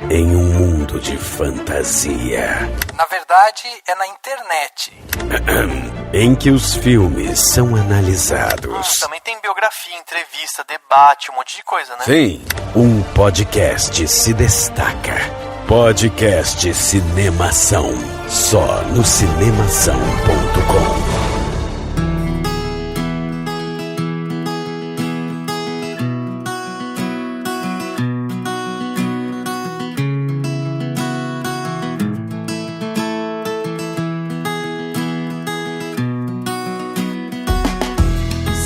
em um mundo de fantasia. Na verdade, é na internet. Em que os filmes são analisados. Também tem biografia, entrevista, debate, um monte de coisa, né? Sim, um podcast se destaca. Podcast Cinemação. Só no cinemação.com.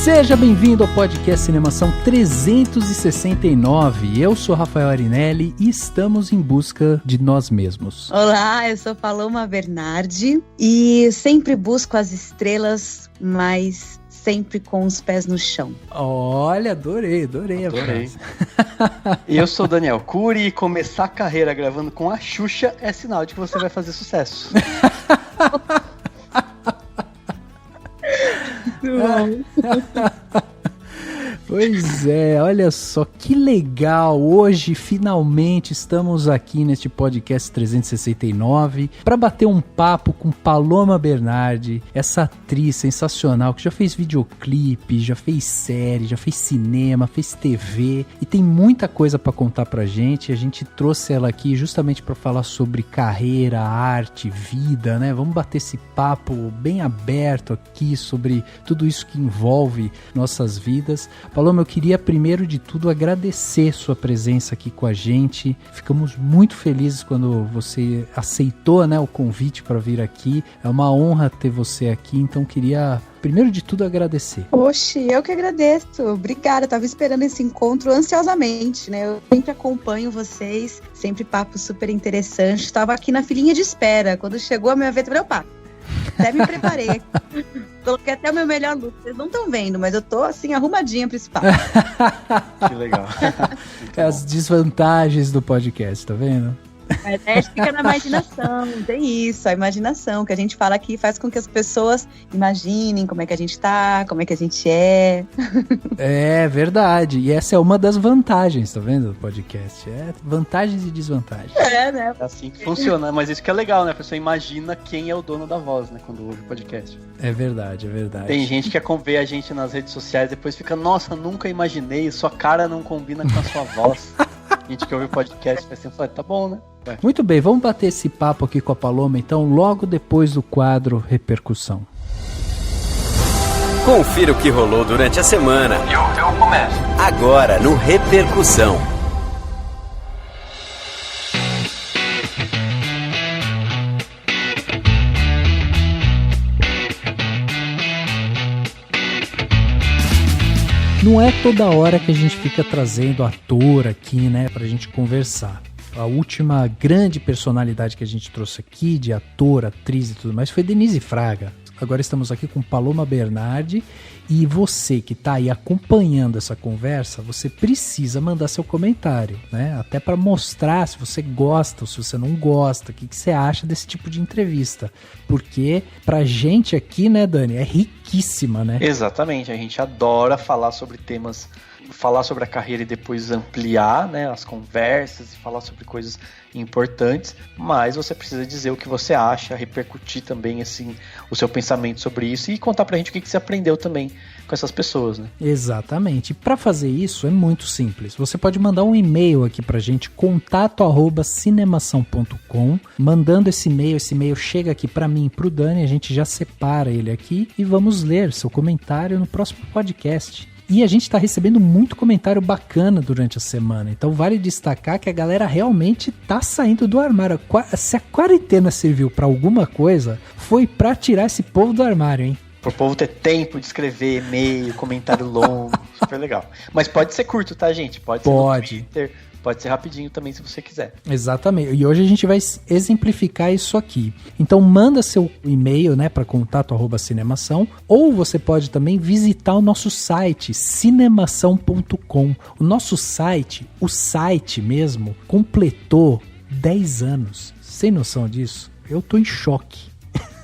Seja bem-vindo ao podcast Cinemação 369. Eu sou Rafael Arinelli e estamos em busca de nós mesmos. Olá, eu sou Paloma Bernardi e sempre busco as estrelas, mas sempre com os pés no chão. Olha, adorei a frase. E eu sou Daniel Cury e começar a carreira gravando com a Xuxa é sinal de que você vai fazer sucesso. Pois é, olha só que legal, hoje finalmente estamos aqui neste podcast 369 para bater um papo com Paloma Bernardi, essa atriz sensacional que já fez videoclipe, já fez série, já fez cinema, fez TV e tem muita coisa para contar pra gente. A gente trouxe ela aqui justamente para falar sobre carreira, arte, vida, né? Vamos bater esse papo bem aberto aqui sobre tudo isso que envolve nossas vidas. Paloma, eu queria primeiro de tudo agradecer sua presença aqui com a gente. Ficamos muito felizes quando você aceitou, né, o convite para vir aqui. É uma honra ter você aqui, então queria primeiro de tudo agradecer. Oxe, eu que agradeço. Obrigada, eu tava esperando esse encontro ansiosamente, né? Eu sempre acompanho vocês, sempre papo super interessante. Tava aqui na filinha de espera. Quando chegou a minha vez, eu falei, opa, até me preparei aqui. Coloquei até o meu melhor look. Vocês não estão vendo, mas eu tô assim, arrumadinha pra esse papo. Que legal. As desvantagens do podcast, tá vendo? Mas a gente fica na imaginação, tem isso, a imaginação que a gente fala aqui faz com que as pessoas imaginem como é que a gente tá, como é que a gente é. É verdade, e essa é uma das vantagens, tá vendo, do podcast, é vantagens e desvantagens. É, né? É assim que funciona, mas isso que é legal, né? A pessoa imagina quem é o dono da voz, né? Quando ouve o podcast. É verdade, é verdade. Tem gente que vê a gente nas redes sociais e depois fica, nossa, nunca imaginei, sua cara não combina com a sua voz. A gente que ouve o podcast vai sempre falar, tá bom, né? Vai. Muito bem, vamos bater esse papo aqui com a Paloma, então, logo depois do quadro Repercussão. Confira o que rolou durante a semana. Eu começo. Agora no Repercussão. Não é toda hora que a gente fica trazendo ator aqui, né, pra gente conversar. A última grande personalidade que a gente trouxe aqui, de ator, atriz e tudo mais, foi Denise Fraga. Agora estamos aqui com Paloma Bernardi e você que está aí acompanhando essa conversa, você precisa mandar seu comentário, né? Até para mostrar se você gosta ou se você não gosta, o que você acha desse tipo de entrevista. Porque pra gente aqui, né, Dani, é riquíssima, né? Exatamente, a gente adora falar sobre temas, falar sobre a carreira e depois ampliar, né, as conversas e falar sobre coisas importantes, mas você precisa dizer o que você acha, repercutir também assim, o seu pensamento sobre isso e contar pra gente o que você aprendeu também com essas pessoas, né? Exatamente. E para fazer isso é muito simples. Você pode mandar um e-mail aqui pra gente, contato@cinemação.com. Mandando esse e-mail chega aqui pra mim e pro Dani, a gente já separa ele aqui e vamos ler seu comentário no próximo podcast. E a gente está recebendo muito comentário bacana durante a semana. Então vale destacar que a galera realmente tá saindo do armário. Se a quarentena serviu para alguma coisa, foi para tirar esse povo do armário, hein? Pro povo ter tempo de escrever e-mail, comentário longo, super legal. Mas pode ser curto, tá, gente? Pode ser no Twitter, pode ser rapidinho também, se você quiser. Exatamente. E hoje a gente vai exemplificar isso aqui. Então manda seu e-mail, né, para contato@cinemação, ou você pode também visitar o nosso site cinemação.com. O nosso site, o site mesmo, completou 10 anos. Sem noção disso? Eu tô em choque.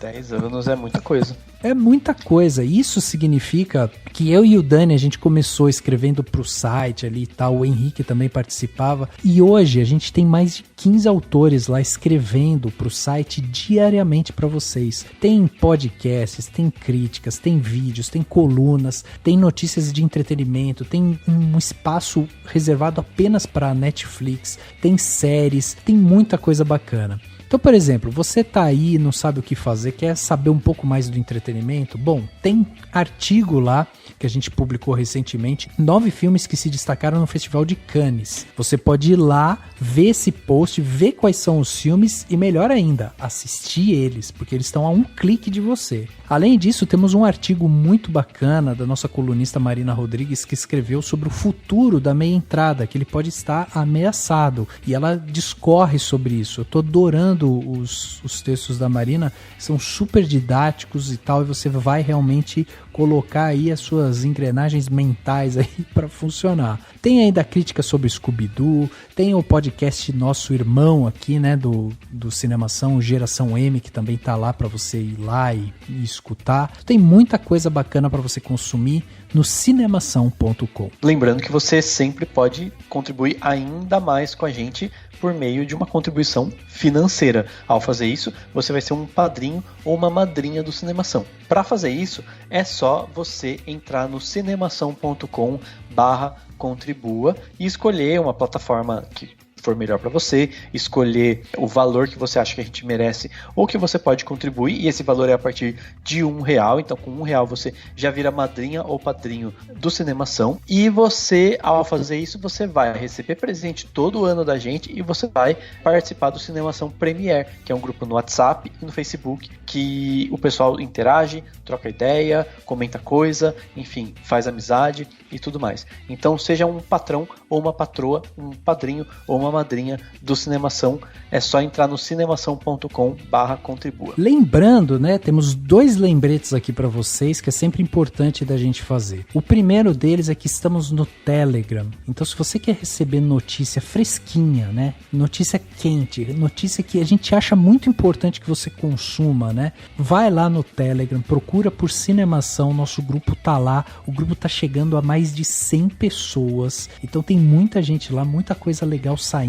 10 anos é muita coisa. É muita coisa. Isso significa que eu e o Dani, a gente começou escrevendo pro site ali e tal, o Henrique também participava, e hoje a gente tem mais de 15 autores lá escrevendo pro site diariamente para vocês. Tem podcasts, tem críticas, tem vídeos, tem colunas, tem notícias de entretenimento, tem um espaço reservado apenas para Netflix, tem séries, tem muita coisa bacana. Então, por exemplo, você tá aí, não sabe o que fazer, quer saber um pouco mais do entretenimento? Bom, tem artigo lá que a gente publicou recentemente, 9 filmes que se destacaram no Festival de Cannes. Você pode ir lá, ver esse post, ver quais são os filmes e, melhor ainda, assistir eles, porque eles estão a um clique de você. Além disso, temos um artigo muito bacana da nossa colunista Marina Rodrigues, que escreveu sobre o futuro da meia entrada, que ele pode estar ameaçado, e ela discorre sobre isso. Eu tô adorando os textos da Marina, são super didáticos e tal, e você vai realmente colocar aí as suas engrenagens mentais aí para funcionar. Tem ainda a crítica sobre Scooby-Doo, tem o podcast Nosso Irmão aqui, né, do Cinemação, Geração M, que também tá lá para você ir lá e escutar. Tem muita coisa bacana para você consumir no cinemação.com. Lembrando que você sempre pode contribuir ainda mais com a gente por meio de uma contribuição financeira. Ao fazer isso, você vai ser um padrinho ou uma madrinha do Cinemação. Para fazer isso, é só você entrar no cinemação.com/contribua e escolher uma plataforma que for melhor para você, escolher o valor que você acha que a gente merece ou que você pode contribuir, e esse valor é a partir de R$1, então com R$1 você já vira madrinha ou padrinho do Cinemação, e você, ao fazer isso, você vai receber presente todo ano da gente e você vai participar do Cinemação Premiere, que é um grupo no WhatsApp e no Facebook, que o pessoal interage, troca ideia, comenta coisa, enfim, faz amizade e tudo mais. Então seja um patrão ou uma patroa, um padrinho ou uma madrinha do Cinemação, é só entrar no cinemação.com/contribua. Lembrando, né, temos 2 lembretes aqui para vocês que é sempre importante da gente fazer. O primeiro deles é que estamos no Telegram. Então, se você quer receber notícia fresquinha, né, notícia quente, notícia que a gente acha muito importante que você consuma, né, vai lá no Telegram, procura por Cinemação, nosso grupo tá lá, o grupo tá chegando a mais de 100 pessoas, então tem muita gente lá, muita coisa legal saindo,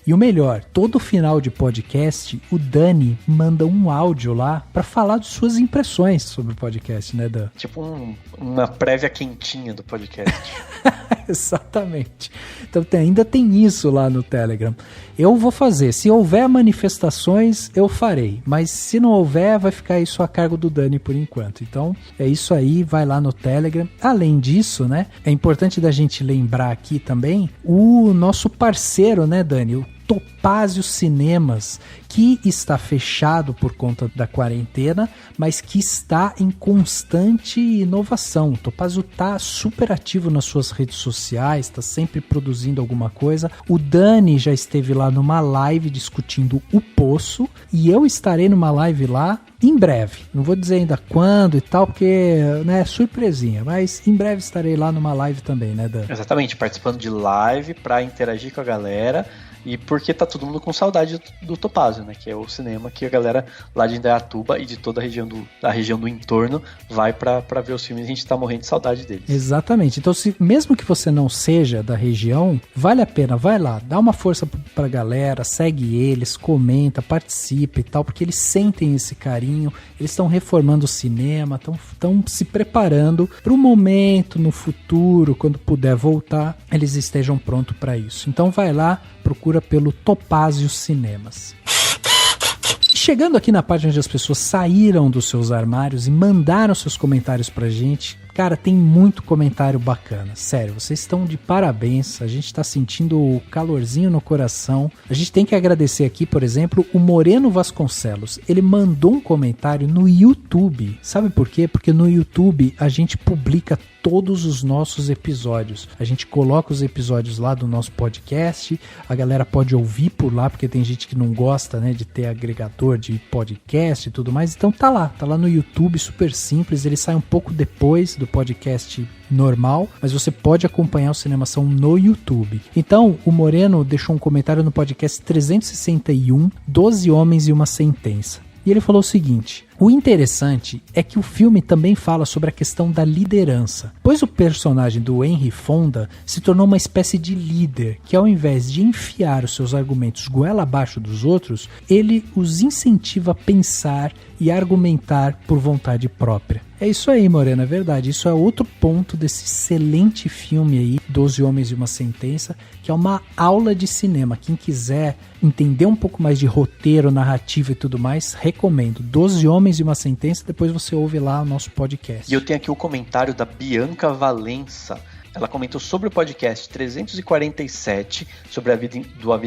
e o melhor, todo final de podcast, o Dani manda um áudio lá para falar de suas impressões sobre o podcast, né, Dan? Tipo uma prévia quentinha do podcast. Exatamente. Então ainda tem isso lá no Telegram. Eu vou fazer, se houver manifestações, eu farei, mas se não houver, vai ficar isso a cargo do Dani por enquanto. Então é isso aí, vai lá no Telegram. Além disso, né, é importante da gente lembrar aqui também o nosso parceiro, né, Dani, o Topázio Cinemas, que está fechado por conta da quarentena, mas que está em constante inovação. O Topázio está super ativo nas suas redes sociais, está sempre produzindo alguma coisa. O Dani já esteve lá numa live discutindo O Poço, e eu estarei numa live lá em breve. Não vou dizer ainda quando e tal, porque, né, surpresinha, mas em breve estarei lá numa live também, né, Dan? Exatamente, participando de live para interagir com a galera. E porque tá todo mundo com saudade do Topázio, né? Que é o cinema que a galera lá de Indaiatuba e de toda a região do entorno vai pra ver os filmes, e a gente tá morrendo de saudade deles. Exatamente. Então, mesmo que você não seja da região, vale a pena, vai lá, dá uma força pra galera, segue eles, comenta, participa e tal, porque eles sentem esse carinho, eles estão reformando o cinema, estão se preparando para o momento, no futuro, quando puder voltar, eles estejam prontos para isso. Então vai lá, procura pelo Topázio Cinemas. Chegando aqui na parte onde as pessoas saíram dos seus armários e mandaram seus comentários pra gente, cara, tem muito comentário bacana. Sério, vocês estão de parabéns. A gente tá sentindo o calorzinho no coração. A gente tem que agradecer aqui, por exemplo, o Moreno Vasconcelos. Ele mandou um comentário no YouTube. Sabe por quê? Porque no YouTube a gente publica todos os nossos episódios. A gente coloca os episódios lá do nosso podcast. A galera pode ouvir por lá, porque tem gente que não gosta, né, de ter agregador de podcast e tudo mais. Então tá lá no YouTube, super simples. Ele sai um pouco depois do podcast normal, mas você pode acompanhar o Cinemação no YouTube. Então, o Moreno deixou um comentário no podcast 361, 12 Homens e uma Sentença. E ele falou o seguinte: O interessante é que o filme também fala sobre a questão da liderança, pois o personagem do Henry Fonda se tornou uma espécie de líder, que ao invés de enfiar os seus argumentos goela abaixo dos outros, ele os incentiva a pensar e argumentar por vontade própria. É isso aí, Morena, é verdade. Isso é outro ponto desse excelente filme aí, 12 Homens e uma Sentença, que é uma aula de cinema. Quem quiser entender um pouco mais de roteiro, narrativa e tudo mais, recomendo. 12 Homens e uma Sentença, depois você ouve lá o nosso podcast. E eu tenho aqui o comentário da Bianca Valença. Ela comentou sobre o podcast 347, sobre A Vida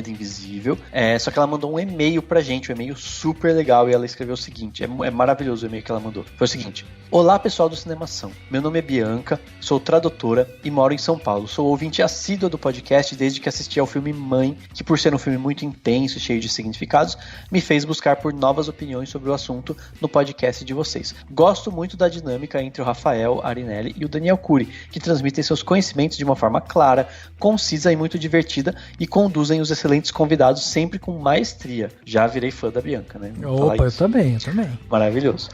Invisível, só que ela mandou um e-mail pra gente, um e-mail super legal, e ela escreveu o seguinte, é maravilhoso o e-mail que ela mandou. Foi o seguinte: olá pessoal do Cinemação, meu nome é Bianca, sou tradutora e moro em São Paulo. Sou ouvinte assídua do podcast desde que assisti ao filme Mãe, que por ser um filme muito intenso e cheio de significados, me fez buscar por novas opiniões sobre o assunto no podcast de vocês. Gosto muito da dinâmica entre o Rafael Arinelli e o Daniel Cury, que transmitem seus conhecimentos de uma forma clara, concisa e muito divertida e conduzem os excelentes convidados sempre com maestria. Já virei fã da Bianca, né? Opa, eu também. Maravilhoso.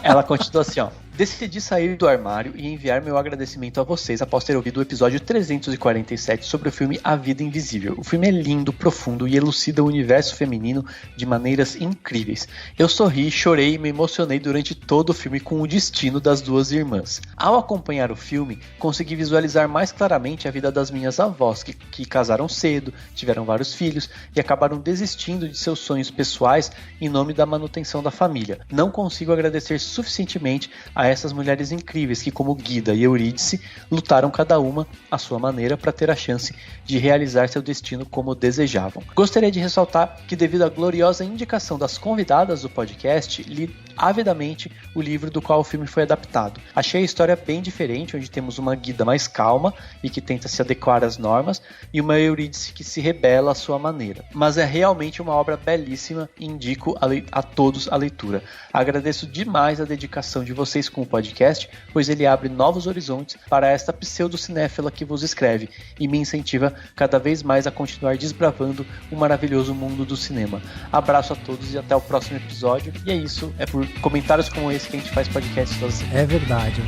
Ela continua assim, ó. Decidi sair do armário e enviar meu agradecimento a vocês após ter ouvido o episódio 347 sobre o filme A Vida Invisível. O filme é lindo, profundo e elucida o universo feminino de maneiras incríveis. Eu sorri, chorei e me emocionei durante todo o filme com o destino das duas irmãs. Ao acompanhar o filme, consegui visualizar mais claramente a vida das minhas avós, que casaram cedo, tiveram vários filhos e acabaram desistindo de seus sonhos pessoais em nome da manutenção da família. Não consigo agradecer suficientemente a essas mulheres incríveis que, como Guida e Eurídice, lutaram cada uma à sua maneira para ter a chance de realizar seu destino como desejavam. Gostaria de ressaltar que, devido à gloriosa indicação das convidadas do podcast, li avidamente o livro do qual o filme foi adaptado. Achei a história bem diferente, onde temos uma Guida mais calma e que tenta se adequar às normas, e uma Eurídice que se rebela à sua maneira. Mas é realmente uma obra belíssima e indico a todos a leitura. Agradeço demais a dedicação de vocês com o podcast, pois ele abre novos horizontes para esta pseudo-cinéfila que vos escreve e me incentiva cada vez mais a continuar desbravando o maravilhoso mundo do cinema. Abraço a todos e até o próximo episódio. E é isso, é por comentários como esse que a gente faz podcast todas as semanas. É verdade,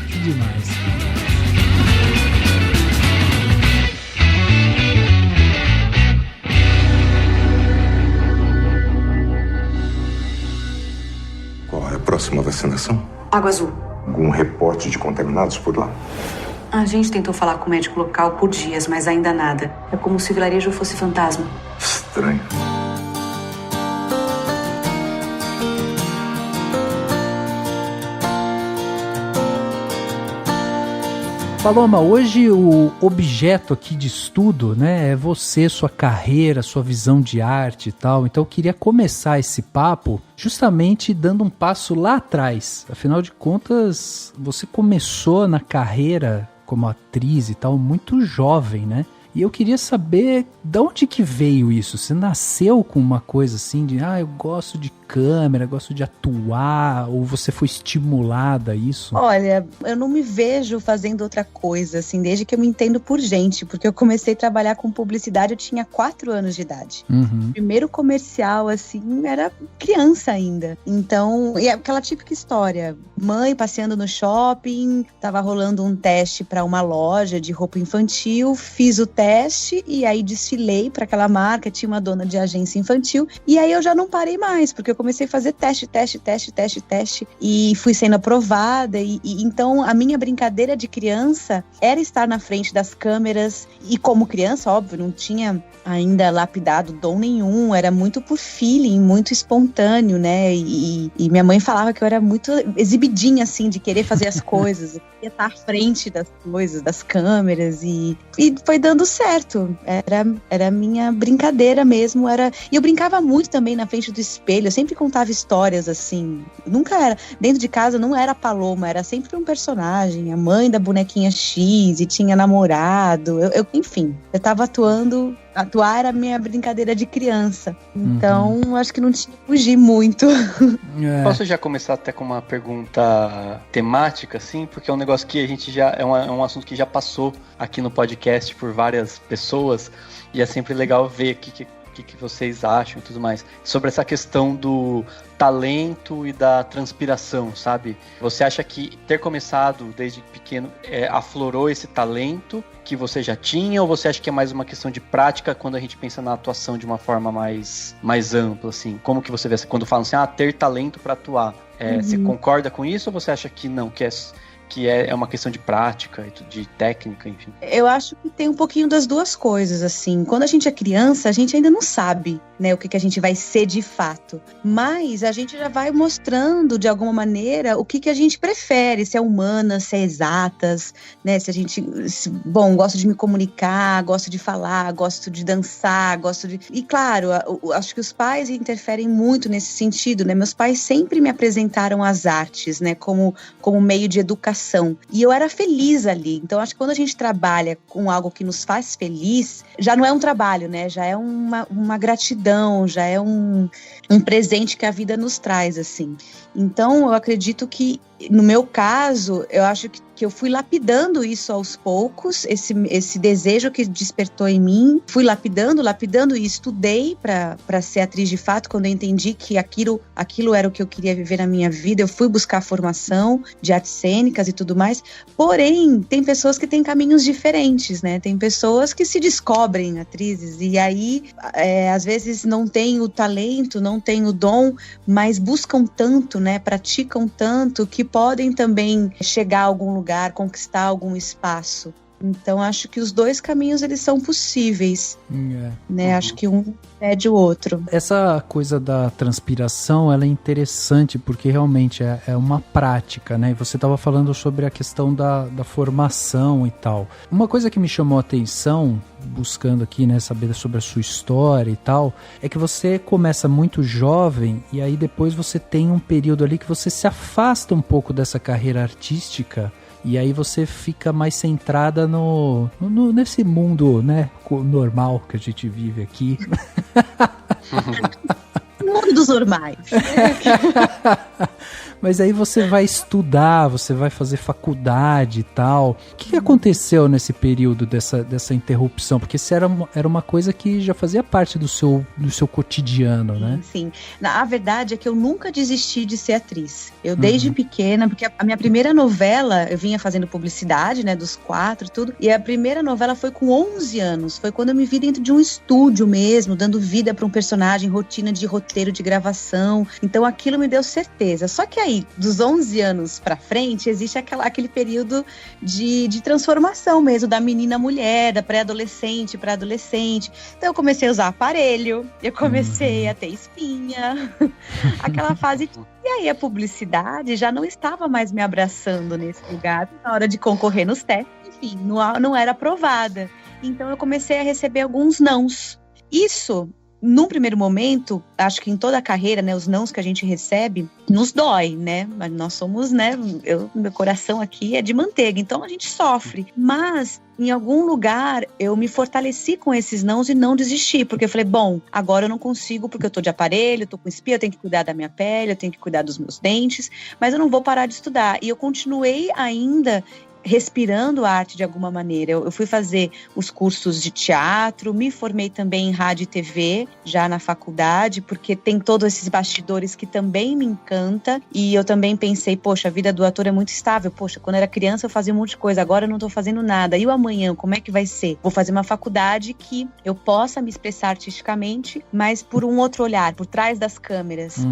que demais. Qual é a próxima vacinação? Água Azul. Algum reporte de contaminados por lá? A gente tentou falar com o médico local por dias, mas ainda nada. É como se o vilarejo fosse fantasma. Estranho. Paloma, hoje o objeto aqui de estudo, né, é você, sua carreira, sua visão de arte e tal. Então eu queria começar esse papo justamente dando um passo lá atrás. Afinal de contas, você começou na carreira como atriz e tal muito jovem, né? E eu queria saber de onde que veio isso. Você nasceu com uma coisa assim de, eu gosto de câmera, gosto de atuar, ou você foi estimulada a isso? Olha, eu não me vejo fazendo outra coisa, assim, desde que eu me entendo por gente, porque eu comecei a trabalhar com publicidade, eu tinha 4 anos de idade. Uhum. O primeiro comercial, assim, era criança ainda. Então, e é aquela típica história, mãe passeando no shopping, tava rolando um teste para uma loja de roupa infantil, fiz o teste e aí desfilei para aquela marca, tinha uma dona de agência infantil, e aí eu já não parei mais, porque eu comecei a fazer teste, e fui sendo aprovada, e então a minha brincadeira de criança era estar na frente das câmeras, e como criança, óbvio, não tinha ainda lapidado dom nenhum, era muito por feeling, muito espontâneo, né, e minha mãe falava que eu era muito exibidinha, assim, de querer fazer as coisas, eu queria estar à frente das coisas, das câmeras, e foi dando certo, era a minha brincadeira mesmo, e eu brincava muito também na frente do espelho, eu sempre contava histórias, assim, nunca era, dentro de casa não era a Paloma, era sempre um personagem, a mãe da bonequinha X, e tinha namorado, enfim, eu tava atuar era a minha brincadeira de criança. Então, acho que não tinha que fugir muito. Posso já começar até com uma pergunta temática, assim? Porque é um negócio que a gente já... É um assunto que já passou aqui no podcast por várias pessoas. E é sempre legal ver que vocês acham e tudo mais. Sobre essa questão do talento e da transpiração, sabe? Você acha que ter começado desde pequeno aflorou esse talento que você já tinha, ou você acha que é mais uma questão de prática quando a gente pensa na atuação de uma forma mais ampla, assim? Como que você vê quando falam assim, ter talento para atuar? Você concorda com isso, ou você acha que não, que é uma questão de prática, de técnica, enfim? Eu acho que tem um pouquinho das duas coisas, assim. Quando a gente é criança, a gente ainda não sabe, né, o que a gente vai ser de fato. Mas a gente já vai mostrando, de alguma maneira, o que a gente prefere, se é humanas, se é exatas, né, se a gente... gosto de me comunicar, gosto de falar, gosto de dançar, gosto de... E, claro, acho que os pais interferem muito nesse sentido, né? Meus pais sempre me apresentaram as artes, né, como meio de educação. E eu era feliz ali. Então, acho que quando a gente trabalha com algo que nos faz feliz, já não é um trabalho, né? Já é uma gratidão, já é um presente que a vida nos traz, assim. Então, eu acredito que, no meu caso, eu acho que eu fui lapidando isso aos poucos, esse desejo que despertou em mim, fui lapidando e estudei para ser atriz de fato. Quando eu entendi que aquilo era o que eu queria viver na minha vida, eu fui buscar formação de artes cênicas e tudo mais. Porém, tem pessoas que têm caminhos diferentes, né? Tem pessoas que se descobrem atrizes e aí, às vezes, não tem o talento, não tem o dom, mas buscam tanto, né? Praticam tanto que podem também chegar a algum lugar, conquistar algum espaço. Então, acho que os dois caminhos, eles são possíveis, né? Acho que um pede o outro. Essa coisa da transpiração, ela é interessante, porque realmente é uma prática, né? E você estava falando sobre a questão da formação e tal. Uma coisa que me chamou a atenção, buscando aqui, né, saber sobre a sua história e tal, é que você começa muito jovem e aí depois você tem um período ali que você se afasta um pouco dessa carreira artística. E aí você fica mais centrada nesse mundo, né, normal que a gente vive aqui. Mundo dos normais. Mas aí você vai estudar, você vai fazer faculdade e tal. O que aconteceu nesse período dessa interrupção? Porque isso era uma coisa que já fazia parte do seu cotidiano, né? Sim. A verdade é que eu nunca desisti de ser atriz. Eu desde pequena, porque a minha primeira novela, eu vinha fazendo publicidade, né, dos 4 e tudo, e a primeira novela foi com 11 anos. Foi quando eu me vi dentro de um estúdio mesmo, dando vida para um personagem, rotina de roteiro, de gravação. Então aquilo me deu certeza. Só que aí, dos 11 anos pra frente, existe aquele período de transformação mesmo, da menina mulher, da pré-adolescente pra adolescente. Então eu comecei a usar aparelho, eu comecei a ter espinha, aquela fase. E aí a publicidade já não estava mais me abraçando nesse lugar, na hora de concorrer nos testes, enfim, não era aprovada. Então eu comecei a receber alguns nãos. Isso, num primeiro momento, acho que em toda a carreira, né, os nãos que a gente recebe, nos dói, né? Mas nós somos, né, meu coração aqui é de manteiga, então a gente sofre. Mas, em algum lugar, eu me fortaleci com esses nãos e não desisti, porque eu falei, bom, agora eu não consigo, porque eu tô de aparelho, eu tô com espinha, eu tenho que cuidar da minha pele, eu tenho que cuidar dos meus dentes, mas eu não vou parar de estudar. E eu continuei ainda respirando a arte de alguma maneira. Eu fui fazer os cursos de teatro, me formei também em rádio e TV, já na faculdade, porque tem todos esses bastidores que também me encanta, e eu também pensei, poxa, a vida do ator é muito estável, poxa, quando eu era criança eu fazia um monte de coisa, agora eu não tô fazendo nada, e o amanhã, como é que vai ser? Vou fazer uma faculdade que eu possa me expressar artisticamente, mas por um outro olhar, por trás das câmeras.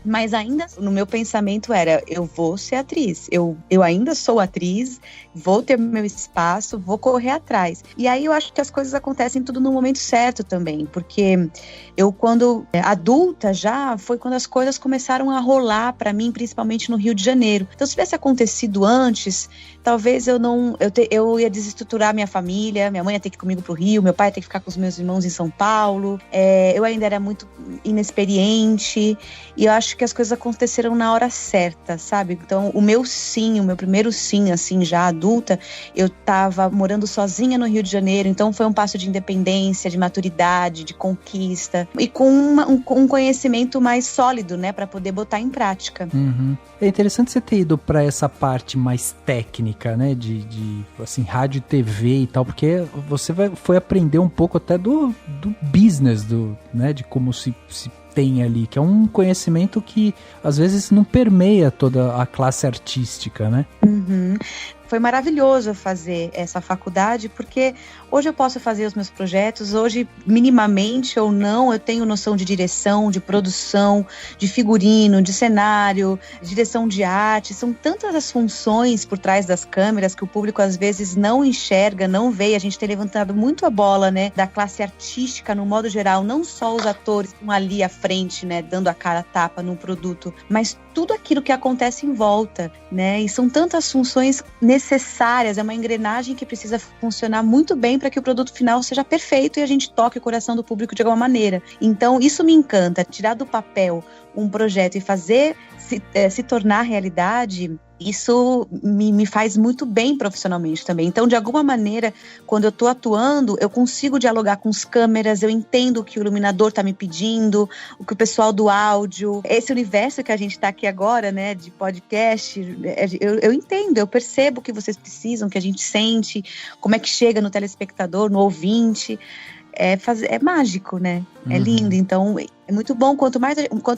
Mas ainda no meu pensamento era, eu vou ser atriz, eu ainda sou atriz, vou ter meu espaço, vou correr atrás. E aí eu acho que as coisas acontecem tudo no momento certo também, porque eu, quando adulta já, foi quando as coisas começaram a rolar pra mim, principalmente no Rio de Janeiro. Então, se tivesse acontecido antes, talvez eu ia desestruturar minha família, minha mãe ia ter que ir comigo pro Rio, meu pai ia ter que ficar com os meus irmãos em São Paulo, eu ainda era muito inexperiente, e eu acho que as coisas aconteceram na hora certa, sabe? Então, o meu primeiro sim, assim, já adulta, eu tava morando sozinha no Rio de Janeiro, então foi um passo de independência, de maturidade, de conquista, e com um conhecimento mais sólido, né, pra poder botar em prática. É interessante você ter ido pra essa parte mais técnica, técnica, né, de assim, rádio e TV e tal, porque você foi aprender um pouco até do business, né, de como se tem ali, que é um conhecimento que às vezes não permeia toda a classe artística, né? Uhum. Foi maravilhoso fazer essa faculdade, porque hoje eu posso fazer os meus projetos, hoje, minimamente ou não, eu tenho noção de direção, de produção, de figurino, de cenário, de direção de arte. São tantas as funções por trás das câmeras que o público às vezes não enxerga, não vê. A gente tem levantado muito a bola, né, da classe artística no modo geral, não só os atores que estão ali à frente, né, dando a cara a tapa num produto, mas tudo aquilo que acontece em volta, né, e são tantas funções necessárias, é uma engrenagem que precisa funcionar muito bem para que o produto final seja perfeito e a gente toque o coração do público de alguma maneira. Então, isso me encanta, tirar do papel um projeto e fazer se tornar realidade. Isso me faz muito bem profissionalmente também. Então, de alguma maneira, quando eu estou atuando, eu consigo dialogar com os câmeras, eu entendo o que o iluminador está me pedindo, o que o pessoal do áudio, esse universo que a gente está aqui agora, né, de podcast, eu entendo, eu percebo o que vocês precisam, o que a gente sente, como é que chega no telespectador, no ouvinte. É mágico, né? É lindo. Então, é muito bom. Quanto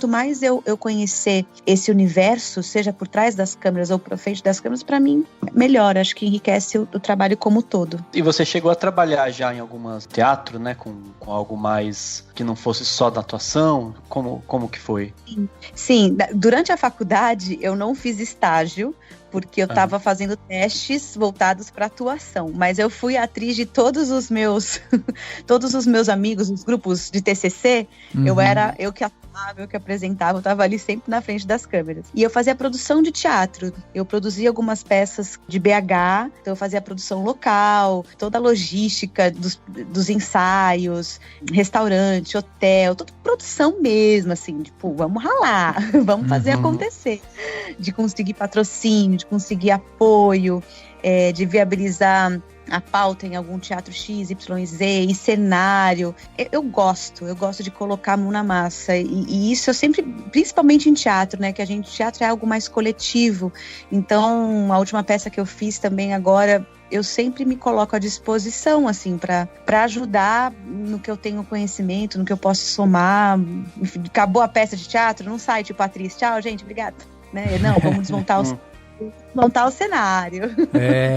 mais eu conhecer esse universo, seja por trás das câmeras ou por frente das câmeras, para mim, melhor. Acho que enriquece o trabalho como um todo. E você chegou a trabalhar já em algumas teatro, né? Com algo mais que não fosse só da atuação? Como que foi? Sim. Durante a faculdade, eu não fiz estágio, porque eu estava fazendo testes voltados para atuação, mas eu fui atriz de todos os meus amigos, os grupos de TCC, eu que atuava, eu que apresentava, eu estava ali sempre na frente das câmeras. E eu fazia produção de teatro, eu produzia algumas peças de BH, então eu fazia a produção local, toda a logística dos ensaios, restaurante, hotel, toda produção mesmo, assim, tipo, vamos ralar, vamos fazer acontecer, de conseguir patrocínio, de conseguir apoio, de viabilizar a pauta em algum teatro X, Y, Z, e cenário. Eu gosto de colocar a mão na massa, e isso eu sempre, principalmente em teatro, né, que teatro é algo mais coletivo. Então, a última peça que eu fiz também agora, eu sempre me coloco à disposição, assim, para ajudar no que eu tenho conhecimento, no que eu posso somar. Enfim, acabou a peça de teatro, não sai tipo atriz, tchau, gente, obrigada. Né? Não, vamos desmontar montar o cenário.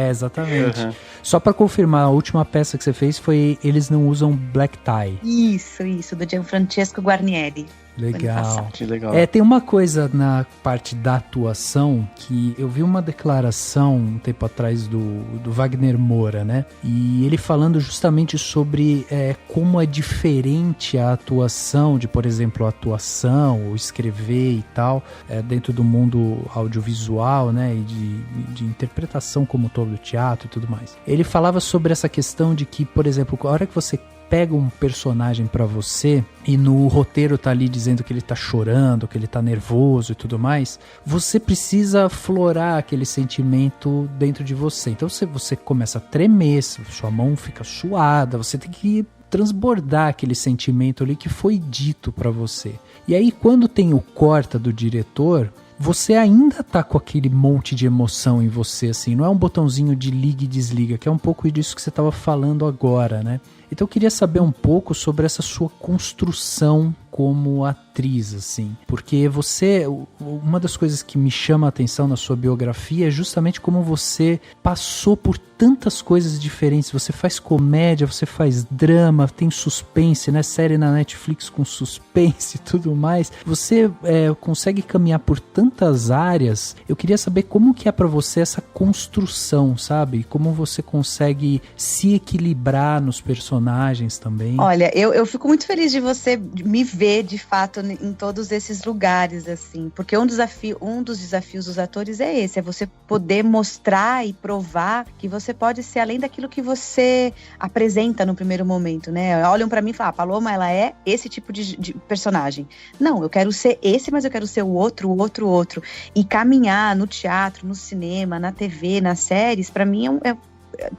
Exatamente. Só para confirmar, a última peça que você fez foi Eles Não Usam Black Tie. Isso, do Gianfrancesco Guarnieri. Legal. Que legal. Tem uma coisa na parte da atuação que eu vi uma declaração um tempo atrás do Wagner Moura, né? E ele falando justamente sobre como é diferente a atuação de, por exemplo, a atuação ou escrever e tal, dentro do mundo audiovisual, né? E de interpretação como todo do teatro e tudo mais. Ele falava sobre essa questão de que, por exemplo, a hora que você pega um personagem pra você e no roteiro tá ali dizendo que ele tá chorando, que ele tá nervoso e tudo mais, você precisa aflorar aquele sentimento dentro de você. Então você começa a tremer, sua mão fica suada, você tem que transbordar aquele sentimento ali que foi dito pra você. E aí quando tem o corta do diretor, você ainda tá com aquele monte de emoção em você, assim, não é um botãozinho de liga e desliga, que é um pouco disso que você tava falando agora, né? Então eu queria saber um pouco sobre essa sua construção como atriz, assim, porque uma das coisas que me chama a atenção na sua biografia é justamente como você passou por tantas coisas diferentes. Você faz comédia, você faz drama, tem suspense, né? Série na Netflix com suspense e tudo mais. Você consegue caminhar por tantas áreas. Eu queria saber como que é pra você essa construção, sabe? Como você consegue se equilibrar nos personagens também. Olha, eu fico muito feliz de você me ver de fato em todos esses lugares, assim, porque um dos desafios dos atores é esse, é você poder mostrar e provar que você pode ser além daquilo que você apresenta no primeiro momento, né? Olham pra mim e falam, Paloma, ela é esse tipo de personagem. Não, eu quero ser esse, mas eu quero ser o outro. E caminhar no teatro, no cinema, na TV, nas séries, pra mim é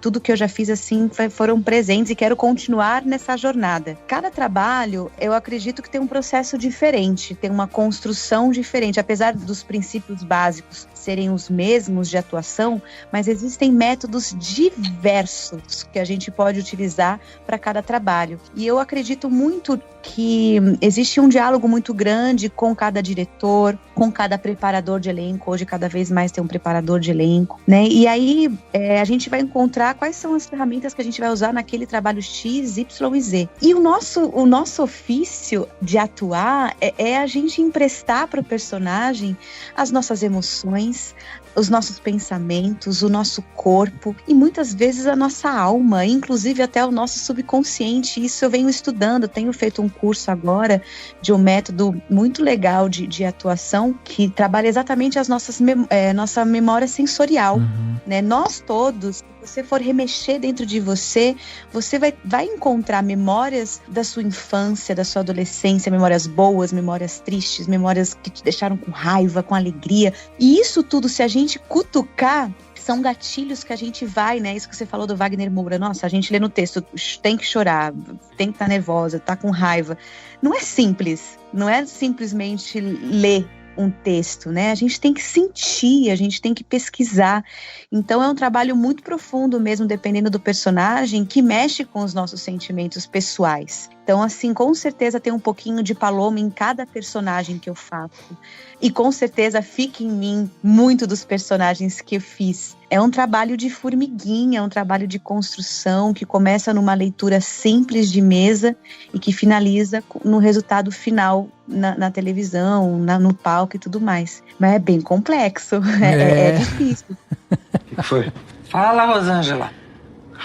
tudo que eu já fiz, assim, foram presentes e quero continuar nessa jornada. Cada trabalho, eu acredito que tem um processo diferente, tem uma construção diferente, apesar dos princípios básicos serem os mesmos de atuação, mas existem métodos diversos que a gente pode utilizar para cada trabalho. E eu acredito muito que existe um diálogo muito grande com cada diretor, com cada preparador de elenco. Hoje, cada vez mais tem um preparador de elenco, né? E aí a gente vai encontrar quais são as ferramentas que a gente vai usar naquele trabalho X, Y e Z. E o nosso ofício de atuar é a gente emprestar para o personagem as nossas emoções, os nossos pensamentos, o nosso corpo e muitas vezes a nossa alma, inclusive até o nosso subconsciente. Isso eu venho estudando, tenho feito um curso agora de um método muito legal de atuação que trabalha exatamente as nossa memória sensorial, né? Nós todos, se você for remexer dentro de você, você vai encontrar memórias da sua infância, da sua adolescência, memórias boas, memórias tristes, memórias que te deixaram com raiva, com alegria. E isso tudo, se a gente cutucar, são gatilhos que a gente vai, né? Isso que você falou do Wagner Moura. Nossa, a gente lê no texto, tem que chorar, tem que estar nervosa, tá com raiva. Não é simples, não é simplesmente ler um texto, né? A gente tem que sentir, a gente tem que pesquisar. Então é um trabalho muito profundo mesmo, dependendo do personagem, que mexe com os nossos sentimentos pessoais. Então, assim, com certeza tem um pouquinho de Paloma em cada personagem que eu faço. E com certeza fica em mim muito dos personagens que eu fiz. É um trabalho de formiguinha, é um trabalho de construção que começa numa leitura simples de mesa e que finaliza no resultado final na televisão, no palco e tudo mais. Mas é bem complexo, é difícil. O que foi? Fala, Rosângela.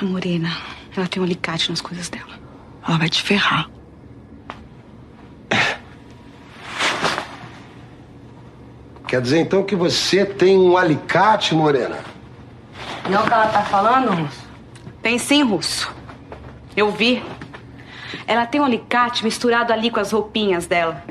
A Morena, ela tem um alicate nas coisas dela. Ela vai te ferrar. Quer dizer, então, que você tem um alicate, Morena? Não é o que ela tá falando, Russo? Tem sim, Russo. Eu vi. Ela tem um alicate misturado ali com as roupinhas dela.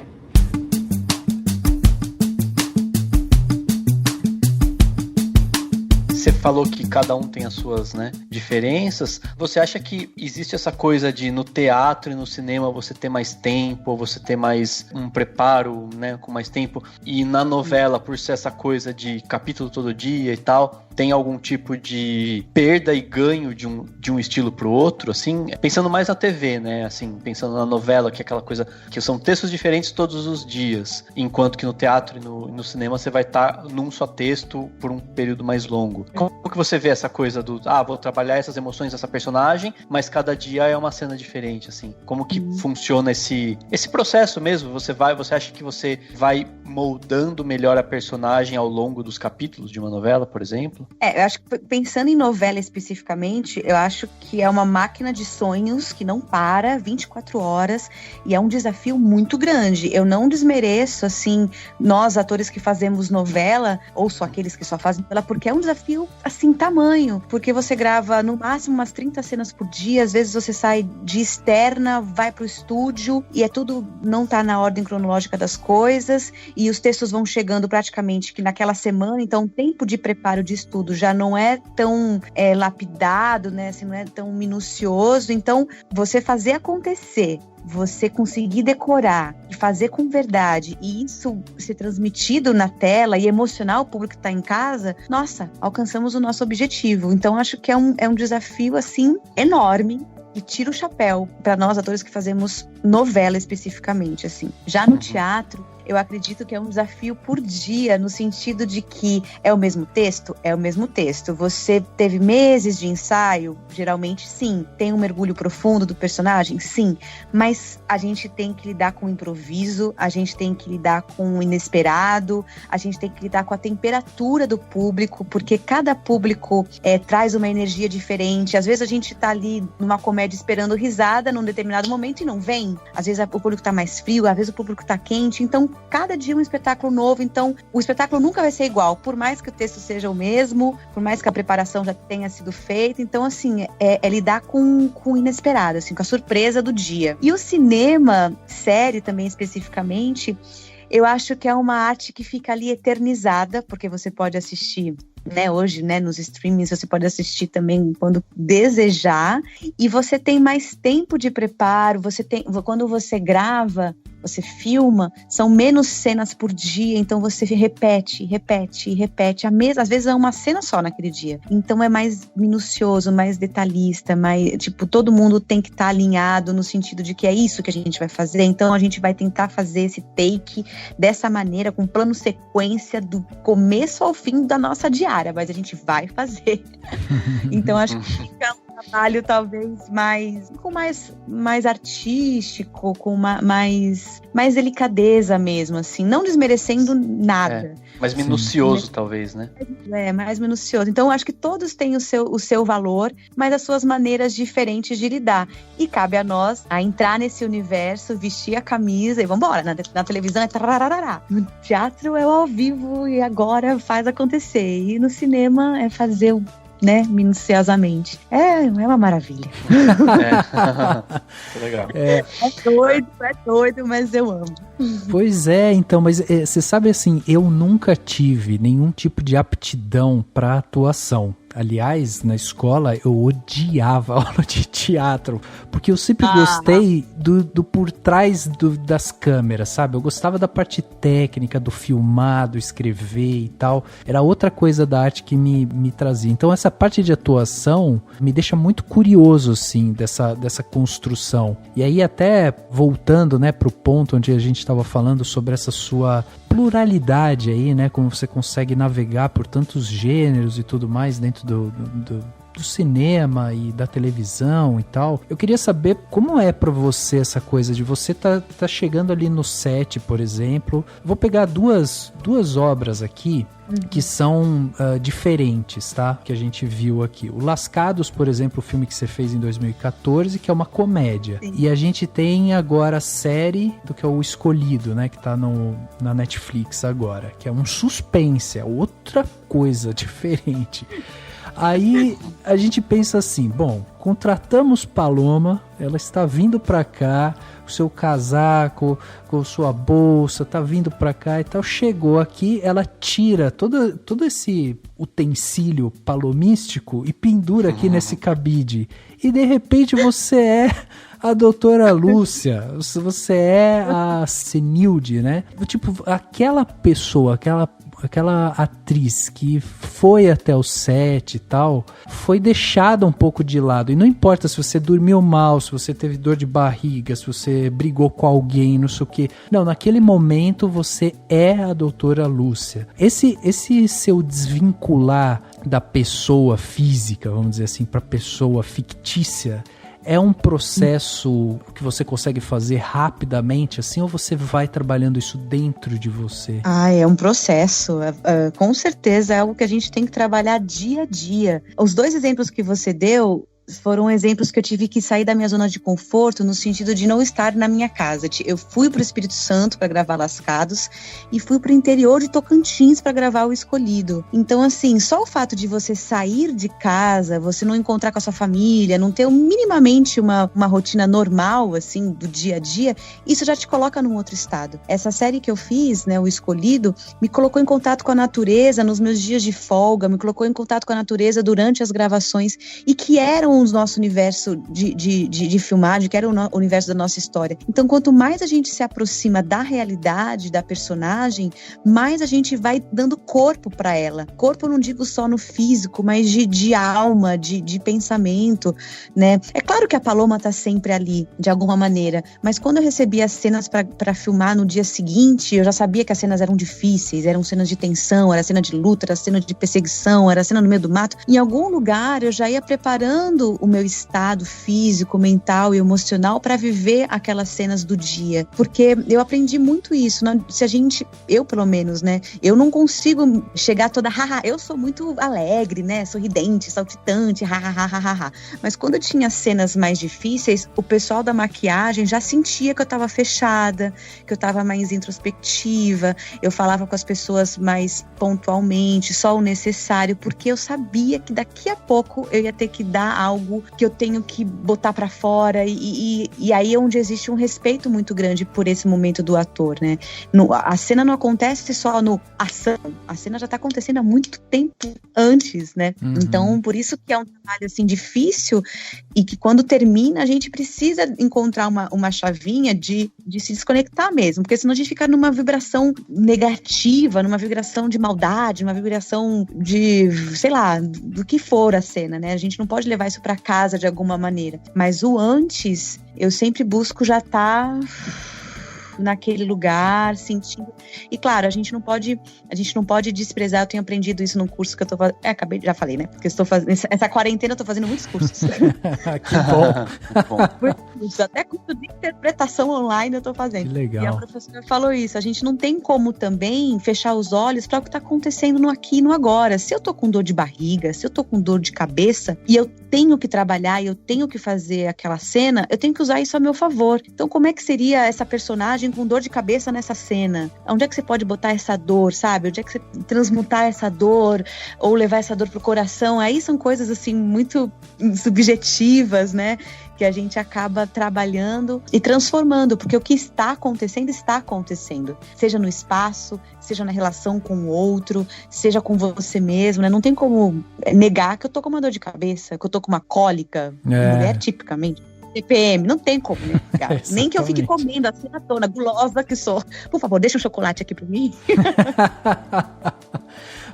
Você falou que cada um tem as suas, né, diferenças. Você acha que existe essa coisa de no teatro e no cinema você ter mais tempo, você ter mais um preparo, né, com mais tempo, e na novela, por ser essa coisa de capítulo todo dia e tal, tem algum tipo de perda e ganho de um estilo pro outro, assim? Pensando mais na TV, né, assim, pensando na novela, que é aquela coisa que são textos diferentes todos os dias, enquanto que no teatro e no cinema você vai estar num só texto por um período mais longo. Como que você vê essa coisa do, vou trabalhar essas emoções dessa personagem, mas cada dia é uma cena diferente, assim? Como que funciona esse processo mesmo? Você acha que você vai moldando melhor a personagem ao longo dos capítulos de uma novela, por exemplo? Eu acho que pensando em novela especificamente, eu acho que é uma máquina de sonhos que não para 24 horas e é um desafio muito grande. Eu não desmereço, assim, nós atores que fazemos novela, ou só aqueles que só fazem novela, porque é um desafio, assim, tamanho. Porque você grava no máximo umas 30 cenas por dia, às vezes você sai de externa, vai pro estúdio e tudo não tá na ordem cronológica das coisas e os textos vão chegando praticamente que naquela semana, então o tempo de preparo de estudo já não é tão lapidado, né? Assim, não é tão minucioso. Então, você fazer acontecer, você conseguir decorar e fazer com verdade e isso ser transmitido na tela e emocionar o público que está em casa, nossa, alcançamos o nosso objetivo. Então, acho que é um desafio, assim, enorme. E tira o chapéu para nós atores que fazemos novela especificamente, assim. Já no teatro, eu acredito que é um desafio por dia, no sentido de que é o mesmo texto? É o mesmo texto. Você teve meses de ensaio? Geralmente sim. Tem um mergulho profundo do personagem? Sim. Mas a gente tem que lidar com o improviso, a gente tem que lidar com o inesperado, a gente tem que lidar com a temperatura do público, porque cada público traz uma energia diferente. Às vezes a gente tá ali numa comédia esperando risada num determinado momento e não vem. Às vezes o público tá mais frio, às vezes o público tá quente. Então, cada dia um espetáculo novo. Então, o espetáculo nunca vai ser igual, por mais que o texto seja o mesmo, por mais que a preparação já tenha sido feita. Então, assim, é lidar com o inesperado, assim, com a surpresa do dia. E o cinema, série também especificamente, eu acho que é uma arte que fica ali eternizada, porque você pode assistir né, hoje, né, nos streamings você pode assistir também quando desejar, e você tem mais tempo de preparo, quando você grava, você filma, são menos cenas por dia, então você repete, às vezes é uma cena só naquele dia, então é mais minucioso, mais detalhista, mais, tipo, todo mundo tem que estar alinhado no sentido de que é isso que a gente vai fazer, então a gente vai tentar fazer esse take dessa maneira, com plano sequência do começo ao fim da nossa diária, mas a gente vai fazer. Então acho que fica um trabalho talvez mais artístico, com mais delicadeza mesmo, assim, não desmerecendo nada. Mais minucioso, talvez, né? Mais minucioso. Então, acho que todos têm o seu valor, mas as suas maneiras diferentes de lidar. E cabe a nós a entrar nesse universo, vestir a camisa e vambora. Na televisão é tarararará. No teatro é ao vivo e agora faz acontecer. E no cinema é fazer né, minuciosamente. É uma maravilha. Legal. É doido, mas eu amo. Pois é, então, mas você sabe assim, eu nunca tive nenhum tipo de aptidão para atuação. Aliás, na escola eu odiava aula de teatro, porque eu sempre gostei do por trás das câmeras, sabe? Eu gostava da parte técnica, do filmar, do escrever e tal. Era outra coisa da arte que me trazia. Então essa parte de atuação me deixa muito curioso, assim, dessa construção. E aí até voltando, né, pro ponto onde a gente estava falando sobre essa sua pluralidade aí, né? Como você consegue navegar por tantos gêneros e tudo mais dentro do cinema e da televisão e tal. Eu queria saber como é pra você essa coisa de você tá chegando ali no set, por exemplo. Vou pegar duas obras aqui que são diferentes, tá? Que a gente viu aqui. O Lascados, por exemplo, o filme que você fez em 2014, que é uma comédia. Sim. E a gente tem agora a série do que é o Escolhido, né? Que tá na Netflix agora, que é um suspense, é outra coisa diferente. Aí a gente pensa assim, bom, contratamos Paloma, ela está vindo pra cá, o seu casaco, com sua bolsa, tá vindo pra cá e tal, chegou aqui, ela tira todo esse utensílio palomístico e pendura aqui nesse cabide, e de repente você é a doutora Lúcia, você é a Senilde, né? Tipo, aquela pessoa, aquela atriz que foi até o set e tal, foi deixada um pouco de lado. E não importa se você dormiu mal, se você teve dor de barriga, se você brigou com alguém, não sei o que. Não, naquele momento você é a doutora Lúcia. Esse seu desvincular da pessoa física, vamos dizer assim, para pessoa fictícia, é um processo que você consegue fazer rapidamente, assim, ou você vai trabalhando isso dentro de você? É um processo. Com certeza é algo que a gente tem que trabalhar dia a dia. Os dois exemplos que você deu foram exemplos que eu tive que sair da minha zona de conforto, no sentido de não estar na minha casa. Eu fui para o Espírito Santo para gravar Lascados e fui para o interior de Tocantins para gravar O Escolhido. Então, assim, só o fato de você sair de casa, você não encontrar com a sua família, não ter minimamente uma rotina normal, assim, do dia a dia, isso já te coloca num outro estado. Essa série que eu fiz, né, O Escolhido, me colocou em contato com a natureza nos meus dias de folga, me colocou em contato com a natureza durante as gravações, e que eram o nosso universo de filmagem, que era o universo da nossa história. Então, quanto mais a gente se aproxima da realidade da personagem, mais a gente vai dando corpo para ela. Corpo eu não digo só no físico, mas de alma, de pensamento, né? É claro que a Paloma tá sempre ali, de alguma maneira, mas quando eu recebi as cenas para filmar no dia seguinte, eu já sabia que as cenas eram difíceis, eram cenas de tensão, era cena de luta, era cena de perseguição, era cena no meio do mato. Em algum lugar eu já ia preparando o meu estado físico, mental e emocional para viver aquelas cenas do dia, porque eu aprendi muito isso, né? Eu pelo menos, né, eu não consigo chegar toda, eu sou muito alegre, né, sorridente, saltitante, mas quando eu tinha cenas mais difíceis, o pessoal da maquiagem já sentia que eu tava fechada, que eu tava mais introspectiva, eu falava com as pessoas mais pontualmente, só o necessário, porque eu sabia que daqui a pouco eu ia ter que dar algo que eu tenho que botar pra fora, e aí é onde existe um respeito muito grande por esse momento do ator, né? A cena não acontece só no ação, a cena já tá acontecendo há muito tempo antes, né? Então, por isso que é um trabalho, assim, difícil, e que quando termina, a gente precisa encontrar uma chavinha de se desconectar mesmo, porque senão a gente fica numa vibração negativa, numa vibração de maldade, numa vibração de, sei lá, do que for a cena, né? A gente não pode levar isso pra casa de alguma maneira. Mas o antes, eu sempre busco já estar naquele lugar, sentindo. E claro, a gente não pode desprezar. Eu tenho aprendido isso num curso que eu tô fazendo. Já falei, né? Porque eu estou fazendo essa quarentena, eu tô fazendo muitos cursos. Que bom. Até curso de interpretação online eu tô fazendo. Que legal. E a professora falou isso. A gente não tem como também fechar os olhos para o que tá acontecendo no aqui e no agora. Se eu tô com dor de barriga, se eu tô com dor de cabeça e eu tenho que trabalhar e eu tenho que fazer aquela cena, eu tenho que usar isso a meu favor. Então, como é que seria essa personagem com dor de cabeça nessa cena? Onde é que você pode botar essa dor, sabe? Onde é que você transmutar essa dor ou levar essa dor pro coração? Aí são coisas, assim, muito subjetivas, né? Que a gente acaba trabalhando e transformando, porque o que está acontecendo, seja no espaço, seja na relação com o outro, seja com você mesmo, né? Não tem como negar que eu tô com uma dor de cabeça, que eu tô com uma cólica, mulher tipicamente, TPM, não tem como negar. Nem que eu fique comendo assim na tona, gulosa que sou. Por favor, deixa um chocolate aqui pra mim.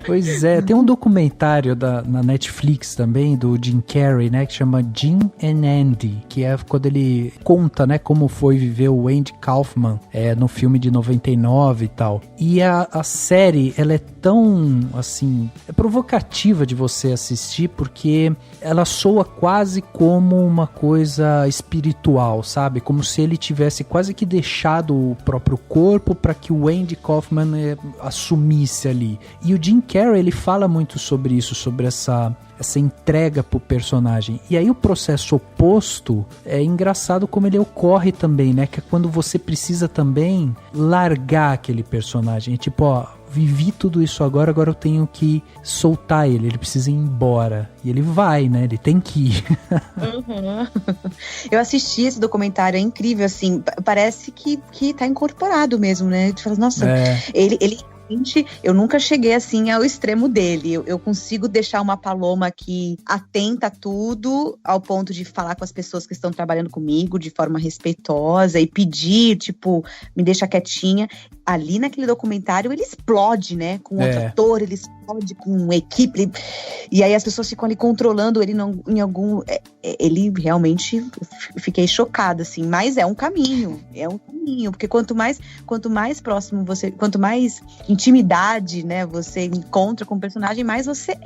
Pois é, tem um documentário na Netflix também, do Jim Carrey, né, que chama Jim and Andy, que é quando ele conta, né, como foi viver o Andy Kaufman no filme de 99 e tal. E a série, ela é tão, assim, provocativa de você assistir, porque ela soa quase como uma coisa espiritual, sabe? Como se ele tivesse quase que deixado o próprio corpo para que o Andy Kaufman assumisse ali. E o Jim Carrey, ele fala muito sobre isso, sobre essa entrega pro personagem. E aí o processo oposto é engraçado como ele ocorre também, né? Que é quando você precisa também largar aquele personagem. É tipo, ó, vivi tudo isso agora eu tenho que soltar ele precisa ir embora. E ele vai, né? Ele tem que ir. Eu assisti esse documentário, é incrível, assim, parece que tá incorporado mesmo, né? Tu fala, nossa, ele eu nunca cheguei assim ao extremo dele. Eu consigo deixar uma Paloma que atenta a tudo, ao ponto de falar com as pessoas que estão trabalhando comigo de forma respeitosa e pedir, tipo, me deixa quietinha. Ali naquele documentário ele explode, né? Com outro ator, ele explode com equipe. E aí as pessoas ficam ali controlando ele em algum... Ele realmente... Fiquei chocada, assim. Mas é um caminho. Porque quanto mais próximo você... Quanto mais intimidade, né, você encontra com o personagem, mais você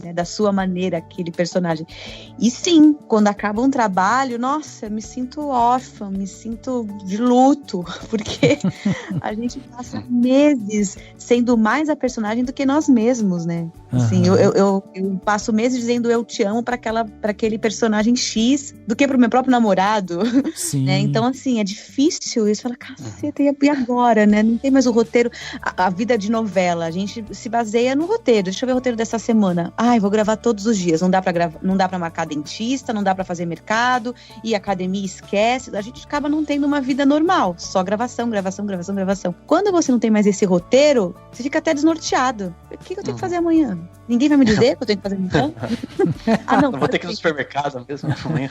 né, da sua maneira, aquele personagem. E sim, quando acaba um trabalho, nossa, eu me sinto órfã, me sinto de luto, porque a gente passa meses sendo mais a personagem do que nós mesmos, né? Assim, eu passo meses dizendo eu te amo para aquele personagem X do que pro meu próprio namorado. Sim. Né? Então, assim, é difícil isso. Fala, caceta, e agora, né? Não tem mais o roteiro. A vida de novela, a gente se baseia no roteiro. Deixa eu ver o roteiro dessa semana. Vou gravar todos os dias. Não dá pra marcar dentista, não dá pra fazer mercado, e academia esquece. A gente acaba não tendo uma vida normal. Só gravação. Quando você não tem mais esse roteiro, você fica até desnorteado. O que eu tenho que fazer amanhã? Ninguém vai me dizer que eu tenho que fazer amanhã? Não vou ter que ir no supermercado mesmo amanhã.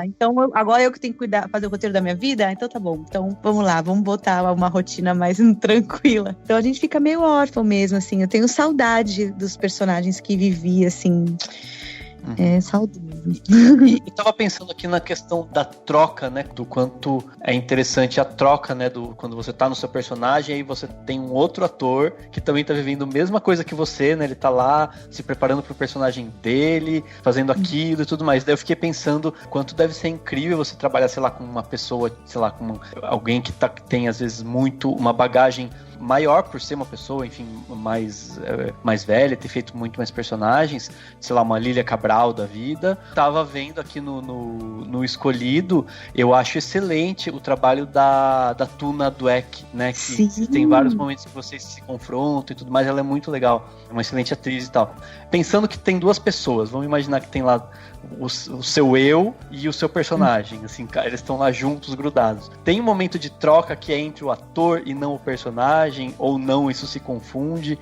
Então agora eu que tenho que fazer o roteiro da minha vida? Então tá bom. Então vamos lá, vamos botar uma rotina mais tranquila. Então a gente fica meio órfão mesmo, assim. Eu tenho saudade dos personagens que vivi, assim. Saudoso. E tava pensando aqui na questão da troca, né? Do quanto é interessante a troca, né? Quando você tá no seu personagem, aí você tem um outro ator que também tá vivendo a mesma coisa que você, né? Ele tá lá se preparando pro personagem dele, fazendo aquilo e tudo mais. Daí eu fiquei pensando quanto deve ser incrível você trabalhar, sei lá, com uma pessoa, sei lá, com alguém que tem às vezes uma bagagem maior por ser uma pessoa, enfim, mais velha, ter feito muito mais personagens, sei lá, uma Lília Cabral da vida. Tava vendo aqui no Escolhido, eu acho excelente o trabalho da Tuna Dweck, né, que tem vários momentos que vocês se confrontam e tudo mais, ela é muito legal, é uma excelente atriz e tal. Pensando que tem duas pessoas, vamos imaginar que tem lá o seu eu e o seu personagem, assim, eles estão lá juntos, grudados. Tem um momento de troca que é entre o ator e não o personagem, ou não, isso se confunde,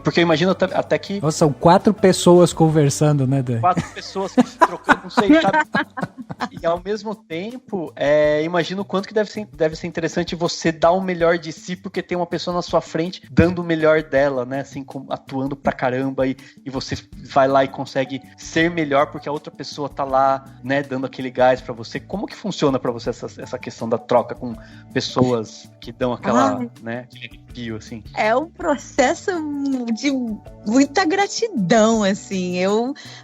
porque eu imagino até que... Nossa, são 4 pessoas conversando, né, Dan? 4 pessoas se trocando, não sei, sabe? E ao mesmo tempo, imagino o quanto que deve ser interessante você dar o melhor de si, porque tem uma pessoa na sua frente dando o melhor dela, né, assim, atuando pra caramba, e você vai lá e consegue ser melhor porque a outra pessoa tá lá, né, dando aquele gás pra você. Como que funciona pra você essa questão da troca com pessoas que dão aquela, né, aquele arrepio, assim? É um processo de muita gratidão, assim.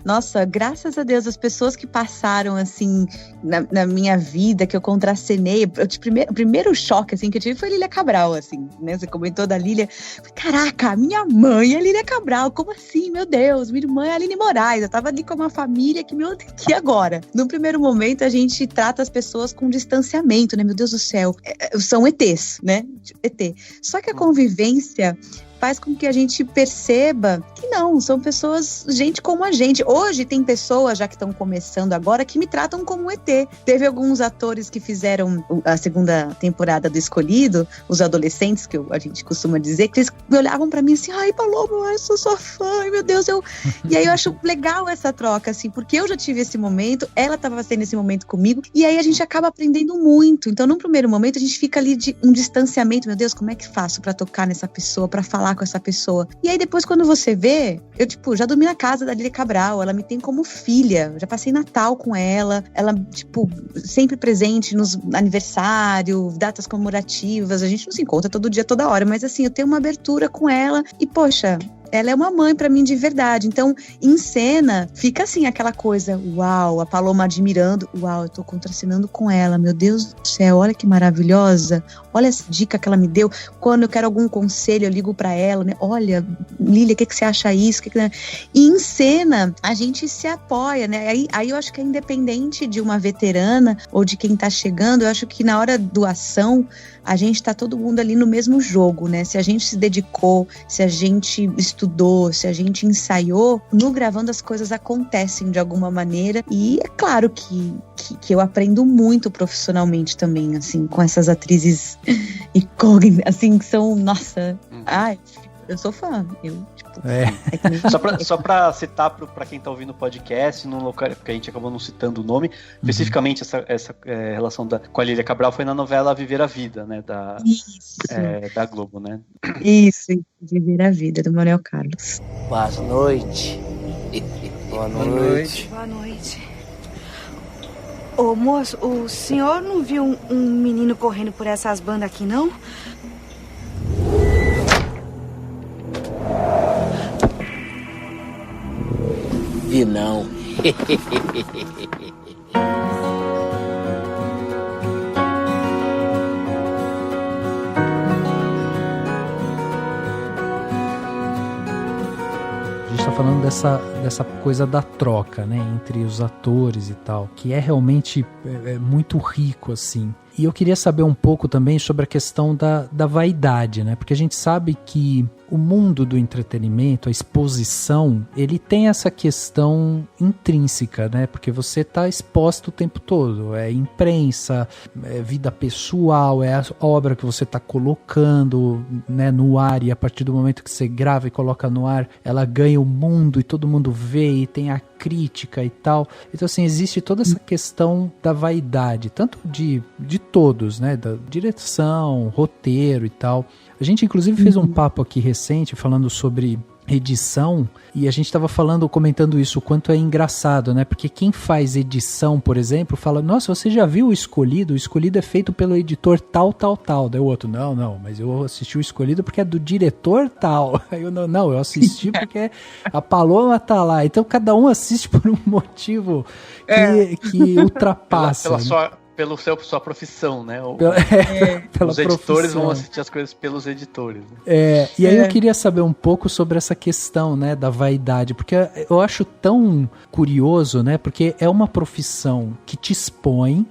Nossa, graças a Deus, as pessoas que passaram, assim, na minha vida, que eu contracenei, o primeiro choque, assim, que eu tive foi Lília Cabral, assim, né? Você comentou da Lília. Caraca, minha mãe é Lília Cabral, como assim? Meu Deus, minha irmã é Aline Moraes, eu tava ali com uma família que agora? No primeiro momento, a gente trata as pessoas com distanciamento, né? Meu Deus do céu, são ETs, né? ET. Só que a convivência faz com que a gente perceba que não, são pessoas, gente como a gente. Hoje tem pessoas, já que estão começando agora, que me tratam como ET. Teve alguns atores que fizeram a segunda temporada do Escolhido, os adolescentes, que a gente costuma dizer, que eles me olhavam pra mim assim, ai, Paloma, eu sou sua fã, ai, meu Deus, E aí eu acho legal essa troca, assim, porque eu já tive esse momento, ela tava tendo esse momento comigo, e aí a gente acaba aprendendo muito. Então, num primeiro momento, a gente fica ali de um distanciamento, meu Deus, como é que faço pra tocar nessa pessoa, pra falar com essa pessoa? E aí depois, quando você vê, eu, já dormi na casa da Lília Cabral, ela me tem como filha, já passei Natal com ela, sempre presente nos aniversários, datas comemorativas, a gente não se encontra todo dia, toda hora, mas assim, eu tenho uma abertura com ela e, poxa, ela é uma mãe pra mim de verdade. Então, em cena, fica assim, aquela coisa, uau, a Paloma admirando, uau, eu tô contracenando com ela, meu Deus do céu, olha que maravilhosa, olha essa dica que ela me deu, quando eu quero algum conselho, eu ligo pra ela, né, olha, Lília, o que você acha isso? E em cena, a gente se apoia, né, aí eu acho que é independente de uma veterana ou de quem tá chegando, eu acho que na hora do ação, a gente tá todo mundo ali no mesmo jogo, né? Se a gente se dedicou, se a gente estudou, se a gente ensaiou, no gravando as coisas acontecem de alguma maneira. E é claro que eu aprendo muito profissionalmente também, assim, com essas atrizes icônicas, assim, que são, nossa, ai, eu sou fã, Só pra citar pra quem tá ouvindo o podcast, num local, porque a gente acabou não citando o nome, especificamente essa relação com a Lília Cabral foi na novela Viver a Vida, né, da Globo, né? Isso, Viver a Vida, do Manuel Carlos. Boa noite. Boa noite. Boa noite. Ô, moço, o senhor não viu um menino correndo por essas bandas aqui, não? Vi não. A gente tá falando dessa coisa da troca, né, entre os atores e tal, que é realmente muito rico, assim. E eu queria saber um pouco também sobre a questão da vaidade, né? Porque a gente sabe que o mundo do entretenimento, a exposição, ele tem essa questão intrínseca, né? Porque você está exposto o tempo todo. É imprensa, é vida pessoal, é a obra que você está colocando, né, no ar, e a partir do momento que você grava e coloca no ar, ela ganha o mundo e todo mundo vê e tem a crítica e tal. Então, assim, existe toda essa questão da vaidade, tanto de todos, né? Da direção, roteiro e tal. A gente, inclusive, fez um papo aqui recente falando sobre edição, e a gente estava comentando isso, o quanto é engraçado, né? Porque quem faz edição, por exemplo, fala, nossa, você já viu o Escolhido? O Escolhido é feito pelo editor tal. Daí o outro, não, mas eu assisti o Escolhido porque é do diretor tal. Aí eu, não, eu assisti porque a Paloma tá lá. Então cada um assiste por um motivo que ultrapassa. pelo sua profissão, né? Pela os editores profissão. vão assistir as coisas pelos editores. Né? E aí eu queria saber um pouco sobre essa questão, né, da vaidade, porque eu acho tão curioso, né, porque é uma profissão que te expõe,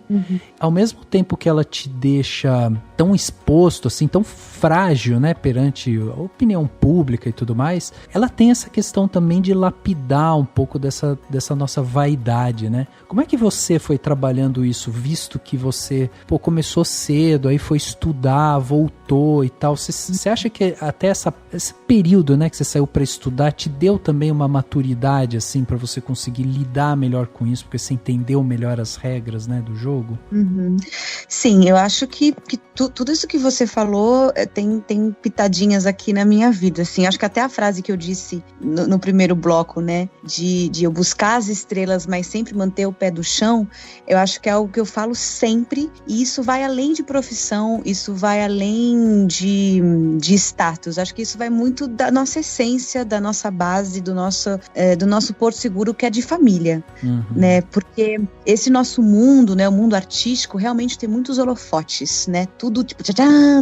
ao mesmo tempo que ela te deixa tão exposto, assim, tão frágil, né, perante a opinião pública e tudo mais, ela tem essa questão também de lapidar um pouco dessa nossa vaidade, né? Como é que você foi trabalhando isso, visto que você começou cedo, aí foi estudar, voltou e tal? Você acha que até esse período, né, que você saiu para estudar te deu também uma maturidade, assim, para você conseguir lidar melhor com isso, porque você entendeu melhor as regras, né, do jogo? Sim, eu acho que tudo isso que você falou tem pitadinhas aqui na minha vida, assim. Acho que até a frase que eu disse no primeiro bloco, né, de eu buscar as estrelas, mas sempre manter o pé do chão, eu acho que é algo que eu falo sempre, e isso vai além de profissão, isso vai além de status. Acho que isso vai muito da nossa essência, da nossa base, do nosso porto seguro, que é de família, né? Porque esse nosso mundo, né, o mundo artístico, realmente tem muitos holofotes, né? Tudo tipo,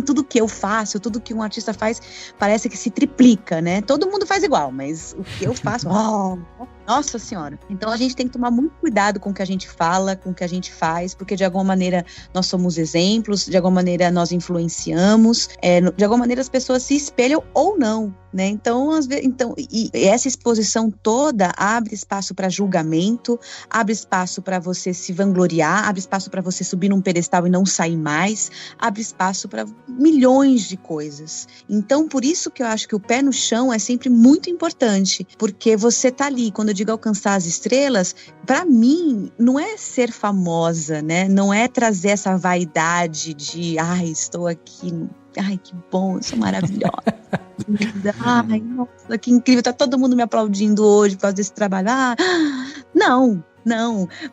tudo que eu faço, tudo que um artista faz, parece que se triplica, né? Todo mundo faz igual, mas o que eu faço, nossa senhora. Então a gente tem que tomar muito cuidado com o que a gente fala, com o que a gente faz, porque de alguma maneira nós somos exemplos, de alguma maneira nós influenciamos, de alguma maneira as pessoas se espelham ou não, né? Então, e essa exposição toda abre espaço para julgamento, abre espaço para você se vangloriar, abre espaço para você subir num pedestal e não sair mais, abre espaço para milhões de coisas. Então, por isso que eu acho que o pé no chão é sempre muito importante, porque você tá ali, quando eu digo alcançar as estrelas, para mim, não é ser famosa, né? Não é trazer essa vaidade de, estou aqui, que bom, eu sou maravilhosa. Ai, nossa, que incrível, tá todo mundo me aplaudindo hoje por causa desse trabalho. Não.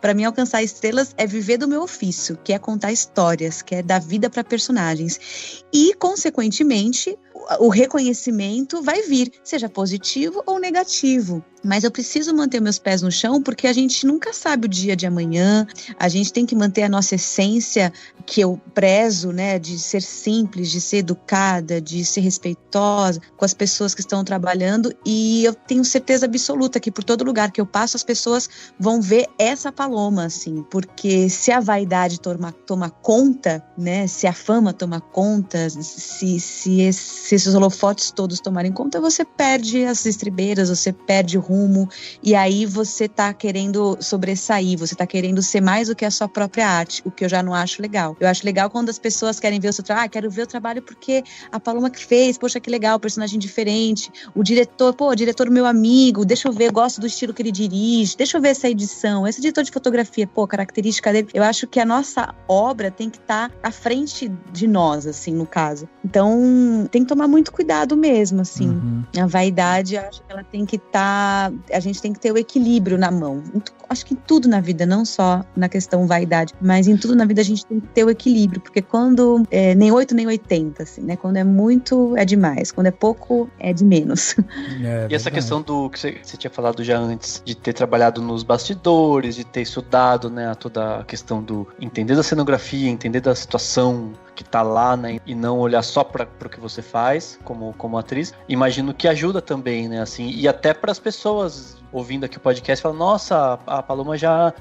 Para mim, alcançar estrelas é viver do meu ofício, que é contar histórias, que é dar vida para personagens. E, consequentemente, o reconhecimento vai vir, seja positivo ou negativo. Mas eu preciso manter meus pés no chão, porque a gente nunca sabe o dia de amanhã, a gente tem que manter a nossa essência, que eu prezo, né, de ser simples, de ser educada, de ser respeitosa com as pessoas que estão trabalhando, e eu tenho certeza absoluta que por todo lugar que eu passo, as pessoas vão ver essa Paloma, assim, porque se a vaidade toma conta, né, se a fama toma conta, se esses holofotes todos tomarem conta, você perde as estribeiras, você perde o rumo, e aí você tá querendo sobressair, você tá querendo ser mais do que a sua própria arte, o que eu já não acho legal. Eu acho legal quando as pessoas querem ver o seu trabalho, quero ver o trabalho porque a Paloma que fez, poxa, que legal, personagem diferente, o diretor meu amigo, deixa eu ver, gosto do estilo que ele dirige, deixa eu ver essa edição, esse diretor de fotografia, característica dele. Eu acho que a nossa obra tem que estar à frente de nós, assim, no caso. Então, tem que tomar muito cuidado mesmo, assim. A vaidade, eu acho que ela tem que estar, a gente tem que ter o equilíbrio na mão. Acho que em tudo na vida, não só na questão vaidade, mas em tudo na vida a gente tem que ter o equilíbrio, porque quando nem 8 nem 80, assim, né? Quando é muito, é demais. Quando é pouco, é de menos. E essa questão do que você tinha falado já antes, de ter trabalhado nos bastidores, de ter estudado, né, toda a questão do entender da cenografia, entender da situação que tá lá, né, e não olhar só para o que você faz como atriz, imagino que ajuda também, né, assim, e até para as pessoas ouvindo aqui o podcast falam, nossa, a Paloma já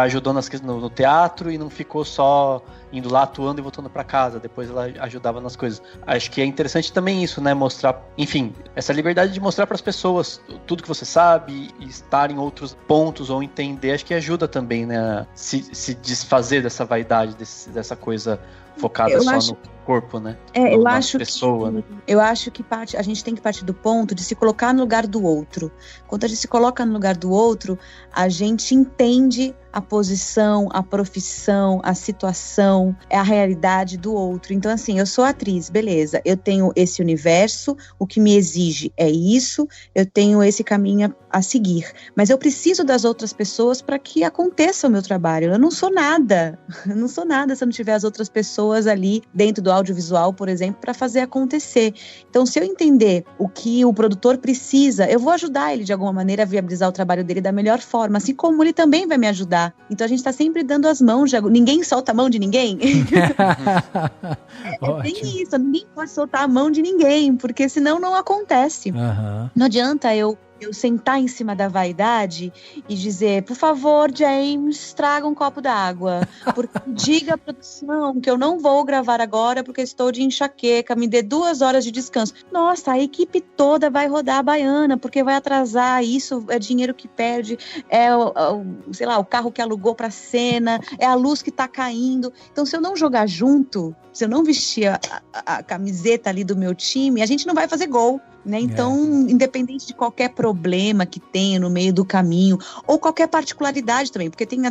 ajudou no teatro e não ficou só indo lá atuando e voltando para casa, depois ela ajudava nas coisas. Acho que é interessante também isso, né, mostrar, enfim, essa liberdade de mostrar para as pessoas tudo que você sabe e estar em outros pontos ou entender, acho que ajuda também, né, se desfazer dessa vaidade, dessa coisa focada no corpo, né? Eu acho pessoa, que, né? Eu acho que a gente tem que partir do ponto de se colocar no lugar do outro. Quando a gente se coloca no lugar do outro, a gente entende a posição, a profissão, a situação, a realidade do outro. Então, assim, eu sou atriz, beleza, eu tenho esse universo, o que me exige é isso, eu tenho esse caminho a seguir, mas eu preciso das outras pessoas para que aconteça o meu trabalho. Eu não sou nada se eu não tiver as outras pessoas ali dentro do audiovisual, por exemplo, para fazer acontecer. Então, se eu entender o que o produtor precisa, eu vou ajudar ele de alguma maneira a viabilizar o trabalho dele da melhor forma, assim como ele também vai me ajudar. Então, a gente está sempre dando as mãos, ninguém solta a mão de ninguém. É bem isso, ninguém pode soltar a mão de ninguém, porque senão não acontece. Não adianta eu sentar em cima da vaidade e dizer, por favor, James, traga um copo d'água, porque diga à produção que eu não vou gravar agora porque estou de enxaqueca, me dê 2 horas de descanso. Nossa, a equipe toda vai rodar a baiana, porque vai atrasar, isso é dinheiro que perde, sei lá, o carro que alugou pra cena, é a luz que tá caindo. Então, se eu não jogar junto, se eu não vestir a camiseta ali do meu time, a gente não vai fazer gol, né? Então, independente de qualquer problema que tenha no meio do caminho, ou qualquer particularidade também, porque tem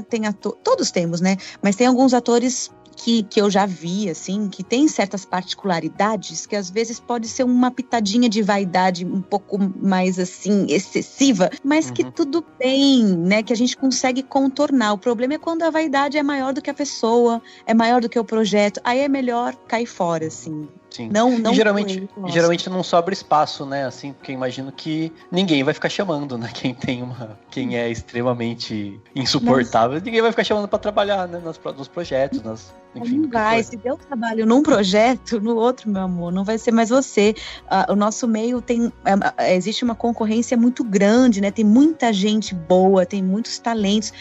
todos temos, né? Mas tem alguns atores que eu já vi, assim, que tem certas particularidades que às vezes pode ser uma pitadinha de vaidade um pouco mais, assim, excessiva, mas que tudo bem, né, que a gente consegue contornar. O problema é quando a vaidade é maior do que a pessoa, é maior do que o projeto, aí é melhor cair fora, assim. Sim. Não e geralmente não sobra espaço, né? Assim, porque eu imagino que ninguém vai ficar chamando, né? Quem é extremamente insuportável, ninguém vai ficar chamando para trabalhar, né? Nos projetos, enfim. Não vai. Se der o trabalho num projeto, no outro, meu amor, não vai ser mais você. O nosso meio existe uma concorrência muito grande, né? Tem muita gente boa, tem muitos talentos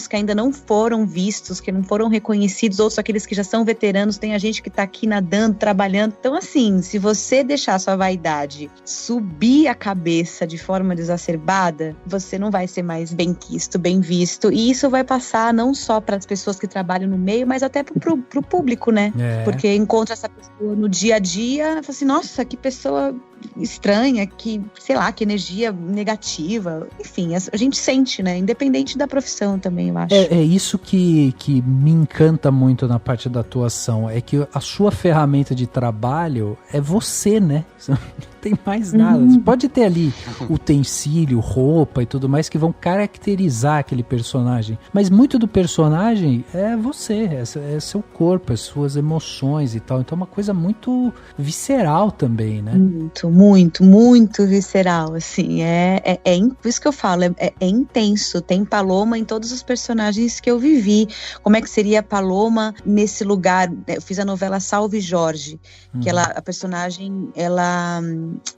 que ainda não foram vistos, que não foram reconhecidos, outros aqueles que já são veteranos, tem a gente que tá aqui nadando, trabalhando. Então, assim, se você deixar sua vaidade subir a cabeça de forma desacerbada, você não vai ser mais bem-quisto, bem visto. E isso vai passar não só para as pessoas que trabalham no meio, mas até pro público, né? Porque encontra essa pessoa no dia a dia, fala assim, nossa, que pessoa estranha, que, sei lá, que energia negativa. Enfim, a gente sente, né? Independente da profissão também, eu acho. É isso que me encanta muito na parte da atuação, é que a sua ferramenta de trabalho é você, né? Você não tem mais nada. Você pode ter ali utensílio, roupa e tudo mais que vão caracterizar aquele personagem, mas muito do personagem é você, é seu corpo, as suas emoções e tal. Então é uma coisa muito visceral também, né? Muito visceral, assim, por isso que eu falo, é intenso. Tem Paloma em todos os personagens que eu vivi. Como é que seria a Paloma nesse lugar? Eu fiz a novela Salve Jorge, que a personagem, ela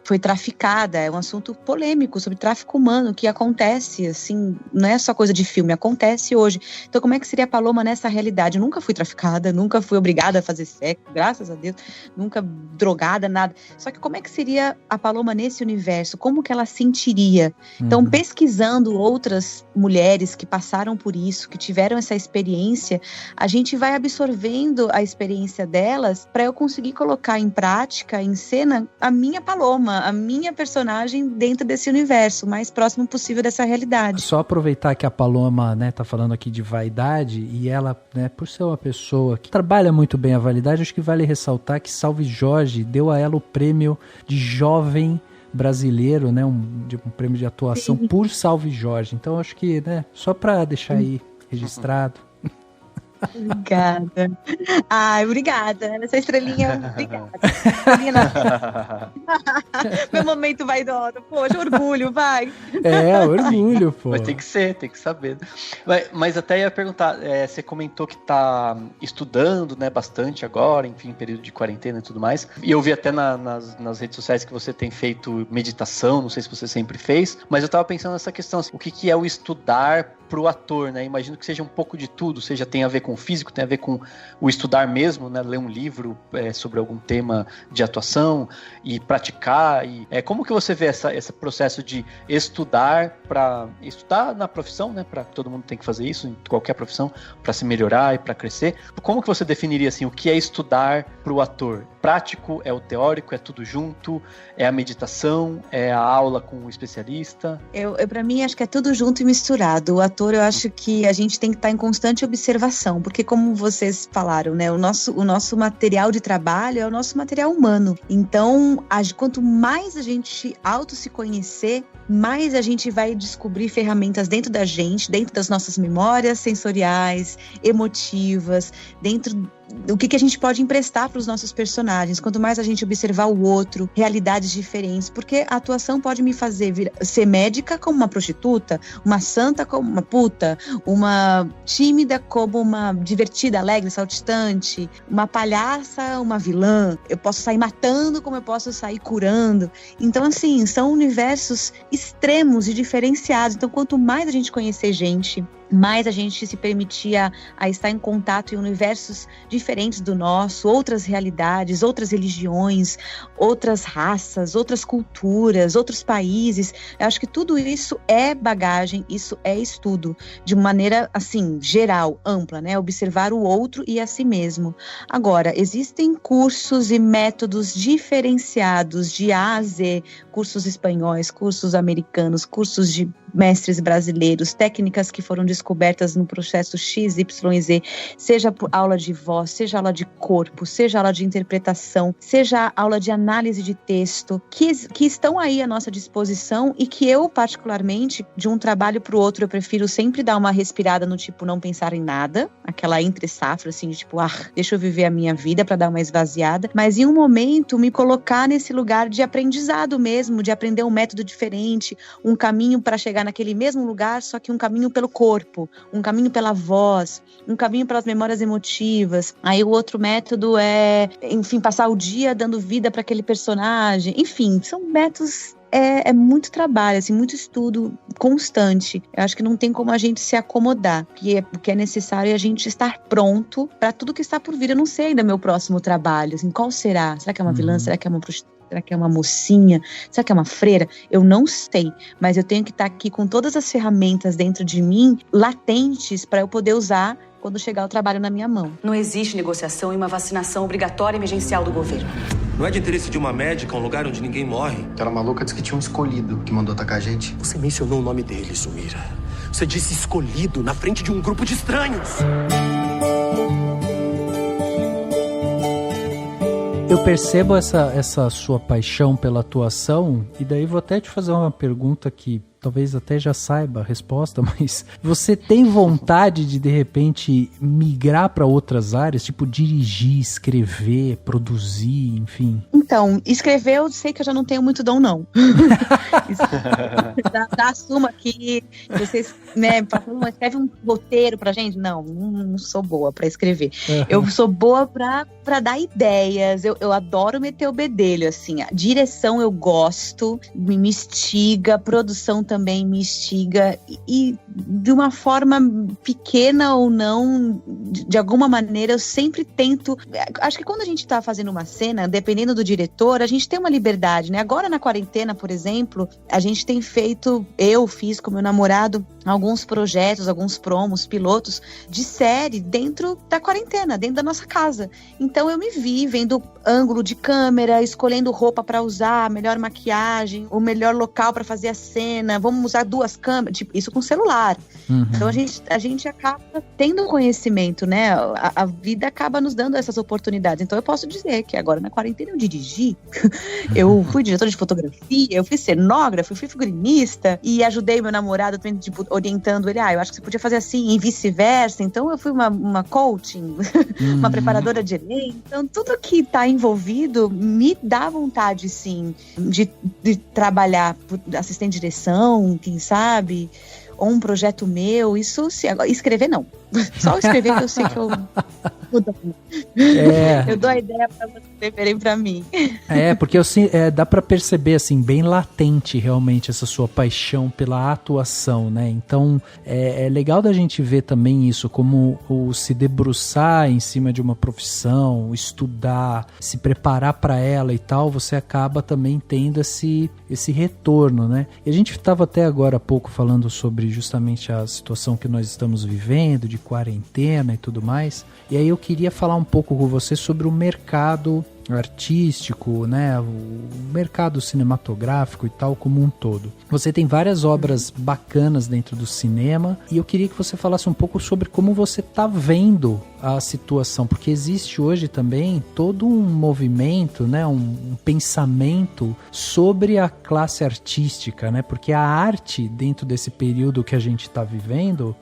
foi traficada, é um assunto polêmico sobre tráfico humano, que acontece, assim, não é só coisa de filme, acontece hoje. Então, como é que seria a Paloma nessa realidade? Eu nunca fui traficada, nunca fui obrigada a fazer sexo, graças a Deus, nunca drogada, nada. Só que como é que seria a Paloma nesse universo? Como que ela sentiria? Então, pesquisando outras mulheres que passaram por isso, que tiveram essa experiência, a gente vai absorvendo a experiência delas para eu conseguir colocar em prática, em cena, a minha Paloma, a minha personagem dentro desse universo, o mais próximo possível dessa realidade. Só aproveitar que a Paloma, né, tá falando aqui de vaidade, e ela, né, por ser uma pessoa que trabalha muito bem a vaidade, acho que vale ressaltar que Salve Jorge deu a ela o prêmio de jovem brasileiro, né, um prêmio de atuação por Salve Jorge. Então acho que, né, só pra deixar aí registrado. Obrigada. Obrigada. Essa estrelinha, obrigada. Meu momento vaidoso. Poxa, orgulho, vai. Orgulho, pô. Mas tem que saber. Mas até ia perguntar, você comentou que tá estudando, né, bastante agora, enfim, período de quarentena e tudo mais. E eu vi até nas redes sociais que você tem feito meditação, não sei se você sempre fez, mas eu tava pensando nessa questão, assim, o que é o estudar pro ator, né? Imagino que seja um pouco de tudo, seja tem a ver com o físico, tem a ver com o estudar mesmo, né? Ler um livro sobre algum tema de atuação e praticar. Como que você vê esse processo de estudar na profissão, né? Para todo mundo tem que fazer isso em qualquer profissão para se melhorar e para crescer. Como que você definiria assim o que é estudar pro ator? Prático, é o teórico, é tudo junto, é a meditação, é a aula com o especialista? Para mim, acho que é tudo junto e misturado. O ator, eu acho que a gente tem que estar em constante observação, porque como vocês falaram, né, o nosso material de trabalho é o nosso material humano. Então, quanto mais a gente se conhecer, mais a gente vai descobrir ferramentas dentro da gente, dentro das nossas memórias sensoriais, emotivas, dentro do que a gente pode emprestar para os nossos personagens. Quanto mais a gente observar o outro, realidades diferentes, porque a atuação pode me fazer ser médica como uma prostituta, uma santa como uma puta, uma tímida como uma divertida, alegre, saltitante, uma palhaça, uma vilã. Eu posso sair matando como eu posso sair curando. Então, assim, são universos extremos e diferenciados. Então, quanto mais a gente conhecer gente, mais a gente se permitia a estar em contato em universos diferentes do nosso, outras realidades, outras religiões, outras raças, outras culturas, outros países. Eu acho que tudo isso é bagagem, isso é estudo, de maneira, assim, geral, ampla, né? Observar o outro e a si mesmo. Agora, existem cursos e métodos diferenciados de A a Z, cursos espanhóis, cursos americanos, cursos de mestres brasileiros, técnicas que foram descobertas no processo XYZ, seja por aula de voz, seja aula de corpo, seja aula de interpretação, seja aula de análise de texto, que estão aí à nossa disposição e que eu, particularmente, de um trabalho para o outro, eu prefiro sempre dar uma respirada no tipo não pensar em nada, aquela entre safra, assim, de tipo, deixa eu viver a minha vida para dar uma esvaziada, mas em um momento me colocar nesse lugar de aprendizado mesmo, de aprender um método diferente, um caminho para chegar naquele mesmo lugar, só que um caminho pelo corpo, um caminho pela voz, um caminho pelas memórias emotivas. Aí o outro método é, enfim, passar o dia dando vida para aquele personagem. Enfim, são métodos. É muito trabalho, assim, muito estudo constante. Eu acho que não tem como a gente se acomodar, porque é necessário a gente estar pronto para tudo que está por vir. Eu não sei ainda meu próximo trabalho, assim, qual será? Será que é uma vilã? Será que é uma prostituta? Será que é uma mocinha? Será que é uma freira? Eu não sei, mas eu tenho que estar aqui com todas as ferramentas dentro de mim, latentes, para eu poder usar quando chegar o trabalho na minha mão. Não existe negociação e uma vacinação obrigatória e emergencial do governo. Não é de interesse de uma médica um lugar onde ninguém morre? Aquela maluca disse que tinha um escolhido que mandou atacar a gente. Você mencionou o nome dele, Sumira. Você disse escolhido na frente de um grupo de estranhos. Eu percebo essa sua paixão pela atuação, e daí vou até te fazer uma pergunta que talvez até já saiba a resposta, mas você tem vontade de repente, migrar para outras áreas, tipo dirigir, escrever, produzir, enfim? Então, escrever eu sei que eu já não tenho muito dom, não. Já assumo aqui, vocês, né, escreve um roteiro pra gente? Não sou boa pra escrever. Eu sou boa pra dar ideias, eu adoro meter o bedelho, assim. A direção eu gosto, me instiga, produção também me instiga, e de uma forma pequena ou não, de alguma maneira eu sempre tento. Acho que quando a gente tá fazendo uma cena, dependendo do diretor, a gente tem uma liberdade, né? Agora na quarentena, por exemplo, a gente tem feito, eu fiz com meu namorado alguns projetos, alguns promos, pilotos de série dentro da quarentena, dentro da nossa casa. Então eu me vi vendo ângulo de câmera, escolhendo roupa para usar, melhor maquiagem, o melhor local para fazer a cena, vamos usar 2 câmeras, tipo, isso com celular. Então a gente acaba tendo um conhecimento, né? A vida acaba nos dando essas oportunidades. Então eu posso dizer que agora na quarentena eu dirigi, eu fui diretora de fotografia, eu fui cenógrafa, eu fui figurinista e ajudei meu namorado também, tipo, orientando ele, eu acho que você podia fazer assim e vice-versa. Então eu fui uma coaching, uma preparadora de elenco. Então tudo que está envolvido me dá vontade, sim, de trabalhar, assistente de direção, quem sabe, ou um projeto meu. Isso, sim, agora, escrever não. Só escrever que eu sei que eu eu dou a ideia para vocês escreverem para mim. Porque dá para perceber assim, bem latente realmente essa sua paixão pela atuação, né? Então é legal da gente ver também isso, como o se debruçar em cima de uma profissão, estudar, se preparar para ela e tal, você acaba também tendo esse retorno, né? E a gente estava até agora há pouco falando sobre justamente a situação que nós estamos vivendo, de quarentena e tudo mais, e aí eu queria falar um pouco com você sobre o mercado artístico, né, o mercado cinematográfico e tal como um todo. Você tem várias obras bacanas dentro do cinema e eu queria que você falasse um pouco sobre como você tá vendo a situação? Porque existe hoje também todo um movimento, né, um pensamento sobre a classe artística, né? Porque a arte, dentro desse período que a gente está vivendo,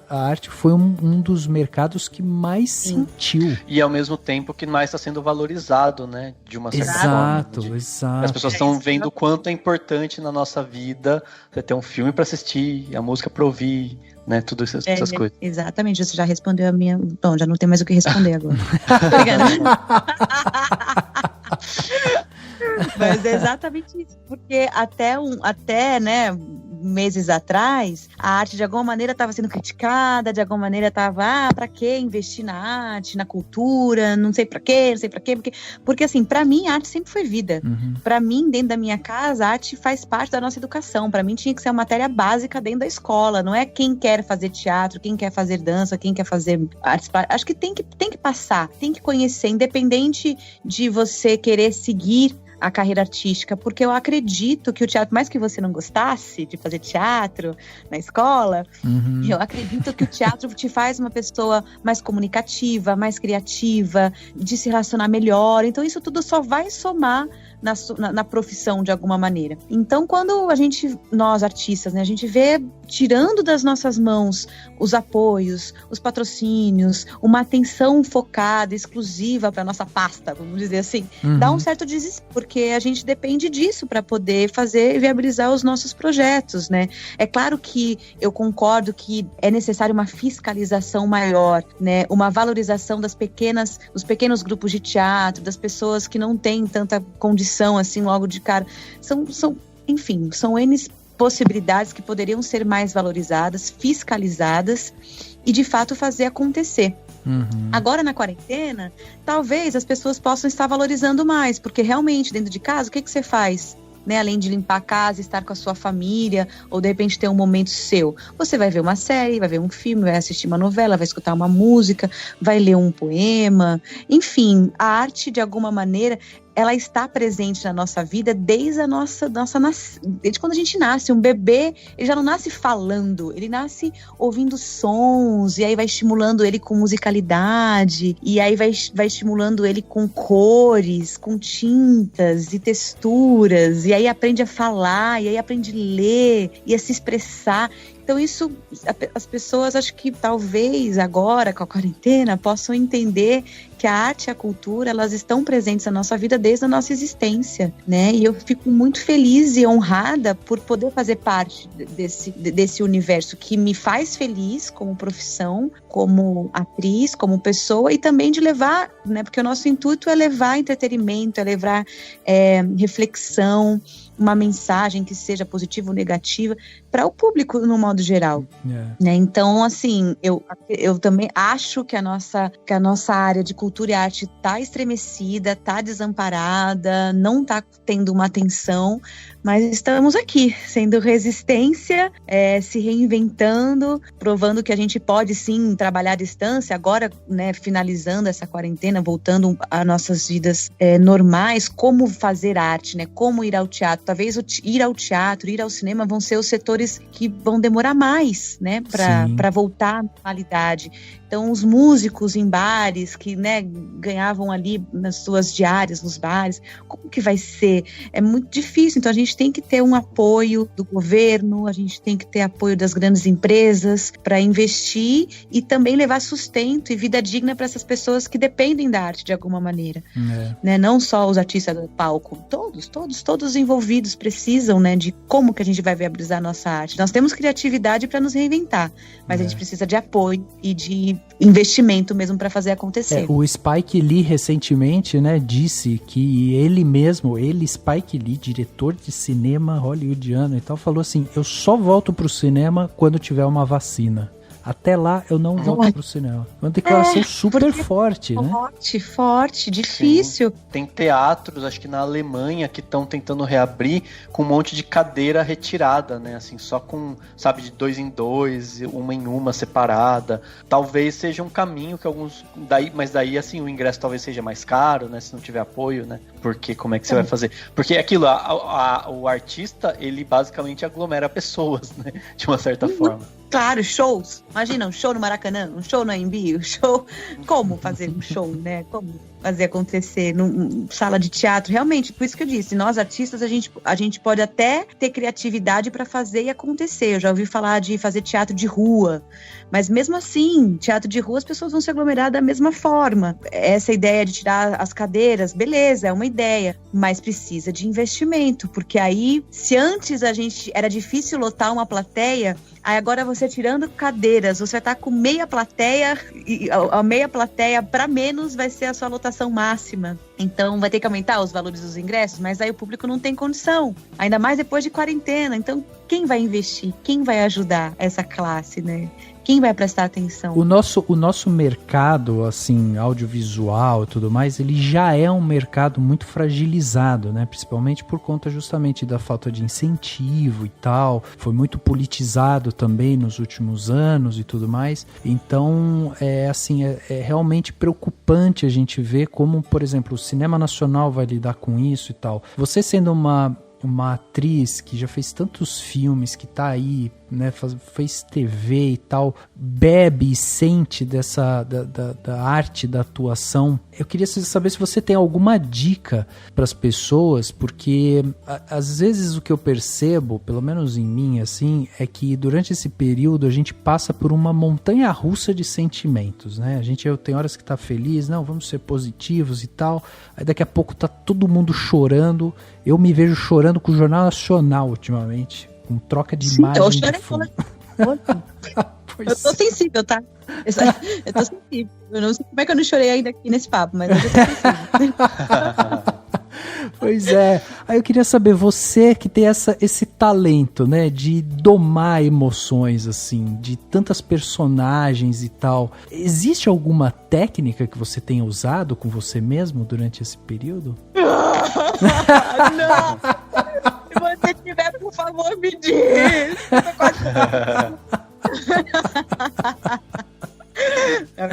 a arte foi um dos mercados que mais sentiu. E ao mesmo tempo que mais está sendo valorizado, né? De uma certa forma. Exato. As pessoas estão vendo o quanto é importante na nossa vida você ter um filme para assistir, a música para ouvir, né? Tudo essas coisas. Exatamente, você já respondeu a minha... Bom, já não tem mais o que responder agora. Mas é exatamente isso, porque até, né, meses atrás, a arte de alguma maneira estava sendo criticada, de alguma maneira estava, pra que investir na arte, na cultura, não sei pra quê, porque assim, pra mim a arte sempre foi vida. Pra mim, dentro da minha casa, a arte faz parte da nossa educação. Pra mim tinha que ser uma matéria básica dentro da escola, não é quem quer fazer teatro, quem quer fazer dança, quem quer fazer artes, acho que tem que passar, tem que conhecer, independente de você querer seguir a carreira artística, porque eu acredito que o teatro, mais que você não gostasse de fazer teatro na escola, eu acredito que o teatro te faz uma pessoa mais comunicativa, mais criativa, de se relacionar melhor. Então isso tudo só vai somar na profissão de alguma maneira. Então quando nós artistas, né, a gente vê tirando das nossas mãos os apoios, os patrocínios, uma atenção focada, exclusiva para nossa pasta, vamos dizer assim, dá um certo desespero, porque a gente depende disso para poder fazer e viabilizar os nossos projetos, né? É claro que eu concordo que é necessário uma fiscalização maior, né? Uma valorização dos pequenos grupos de teatro, das pessoas que não têm tanta condição assim logo de cara. Enfim, são N possibilidades que poderiam ser mais valorizadas, fiscalizadas e de fato fazer acontecer. Agora na quarentena, talvez as pessoas possam estar valorizando mais, porque realmente dentro de casa, o que você faz? Né, além de limpar a casa, estar com a sua família, ou de repente ter um momento seu. Você vai ver uma série, vai ver um filme, vai assistir uma novela, vai escutar uma música, vai ler um poema. Enfim, a arte, de alguma maneira, ela está presente na nossa vida desde desde quando a gente nasce. Um bebê, ele já não nasce falando, ele nasce ouvindo sons, e aí vai estimulando ele com musicalidade, e aí vai estimulando ele com cores, com tintas e texturas, e aí aprende a falar, e aí aprende a ler e a se expressar. Então isso, as pessoas, acho que talvez agora com a quarentena possam entender que a arte e a cultura, elas estão presentes na nossa vida desde a nossa existência, né? E eu fico muito feliz e honrada por poder fazer parte desse universo que me faz feliz como profissão, como atriz, como pessoa, e também de levar, né? Porque o nosso intuito é levar entretenimento, é levar reflexão, uma mensagem que seja positiva ou negativa para o público no modo geral. Né? Então, assim, eu também acho que a nossa área de cultura e arte está estremecida, está desamparada, não está tendo uma atenção, mas estamos aqui, sendo resistência, se reinventando, provando que a gente pode sim trabalhar à distância, agora, né, finalizando essa quarentena, voltando a nossas vidas normais, como fazer arte, né, como ir ao teatro. Talvez ir ao teatro, ir ao cinema vão ser os setores que vão demorar mais, né, para voltar à normalidade. Então, os músicos em bares que, né, ganhavam ali nas suas diárias, nos bares, como que vai ser? É muito difícil. Então, a gente tem que ter um apoio do governo, a gente tem que ter apoio das grandes empresas para investir e também levar sustento e vida digna para essas pessoas que dependem da arte de alguma maneira. Né? Não só os artistas do palco, todos os envolvidos precisam, né, de como que a gente vai viabilizar a nossa arte. Nós temos criatividade para nos reinventar, mas a gente precisa de apoio e de investimento mesmo para fazer acontecer. O Spike Lee recentemente, né, disse que ele, Spike Lee, diretor de cinema hollywoodiano e tal, falou assim: eu só volto pro cinema quando tiver uma vacina. Até lá eu não volto pro cinema. Uma declaração super forte, né? Forte, difícil. Sim. Tem teatros, acho que na Alemanha, que estão tentando reabrir com um monte de cadeira retirada, né? Assim, só com, sabe, de 2 em 2, uma em uma separada. Talvez seja um caminho que alguns... Mas daí, assim, o ingresso talvez seja mais caro, né? Se não tiver apoio, né? Porque como é que você vai fazer? Porque aquilo, o artista, ele basicamente aglomera pessoas, né? De uma certa forma. Claro, shows. Imagina, um show no Maracanã, um show no AMB, um show... Como fazer um show, né? Como fazer acontecer numa sala de teatro? Realmente, por isso que eu disse, nós artistas, a gente pode até ter criatividade para fazer e acontecer. Eu já ouvi falar de fazer teatro de rua, mas mesmo assim, teatro de rua, as pessoas vão se aglomerar da mesma forma. Essa ideia de tirar as cadeiras, beleza, é uma ideia, mas precisa de investimento, porque aí, se antes era difícil lotar uma plateia, aí agora você tirando cadeiras, você vai estar com meia plateia, e a meia plateia para menos vai ser a sua lotação máxima. Então vai ter que aumentar os valores dos ingressos, mas aí o público não tem condição, ainda mais depois de quarentena. Então quem vai investir? Quem vai ajudar essa classe, né? Quem vai prestar atenção? O nosso mercado, assim, audiovisual e tudo mais, ele já é um mercado muito fragilizado, né? Principalmente por conta justamente da falta de incentivo e tal. Foi muito politizado também nos últimos anos e tudo mais. Então, é realmente preocupante a gente ver como, por exemplo, o cinema nacional vai lidar com isso e tal. Você sendo uma atriz que já fez tantos filmes, que tá aí, né, fez TV e tal, bebe e sente da arte, da atuação. Eu queria saber se você tem alguma dica para as pessoas, porque às vezes o que eu percebo, pelo menos em mim, assim, é que durante esse período a gente passa por uma montanha-russa de sentimentos, né? Tem horas que tá feliz, não, vamos ser positivos e tal, aí daqui a pouco tá todo mundo chorando. Eu me vejo chorando com o Jornal Nacional ultimamente, com troca de imagem de fundo. Eu tô sensível, tá? Eu tô sensível. Eu não sei como é que eu não chorei ainda aqui nesse papo, mas eu tô sensível. Pois é. Aí eu queria saber, você que tem esse talento, né, de domar emoções, assim, de tantas personagens e tal, existe alguma técnica que você tenha usado com você mesmo durante esse período? Não! Se você tiver, por favor, me diz!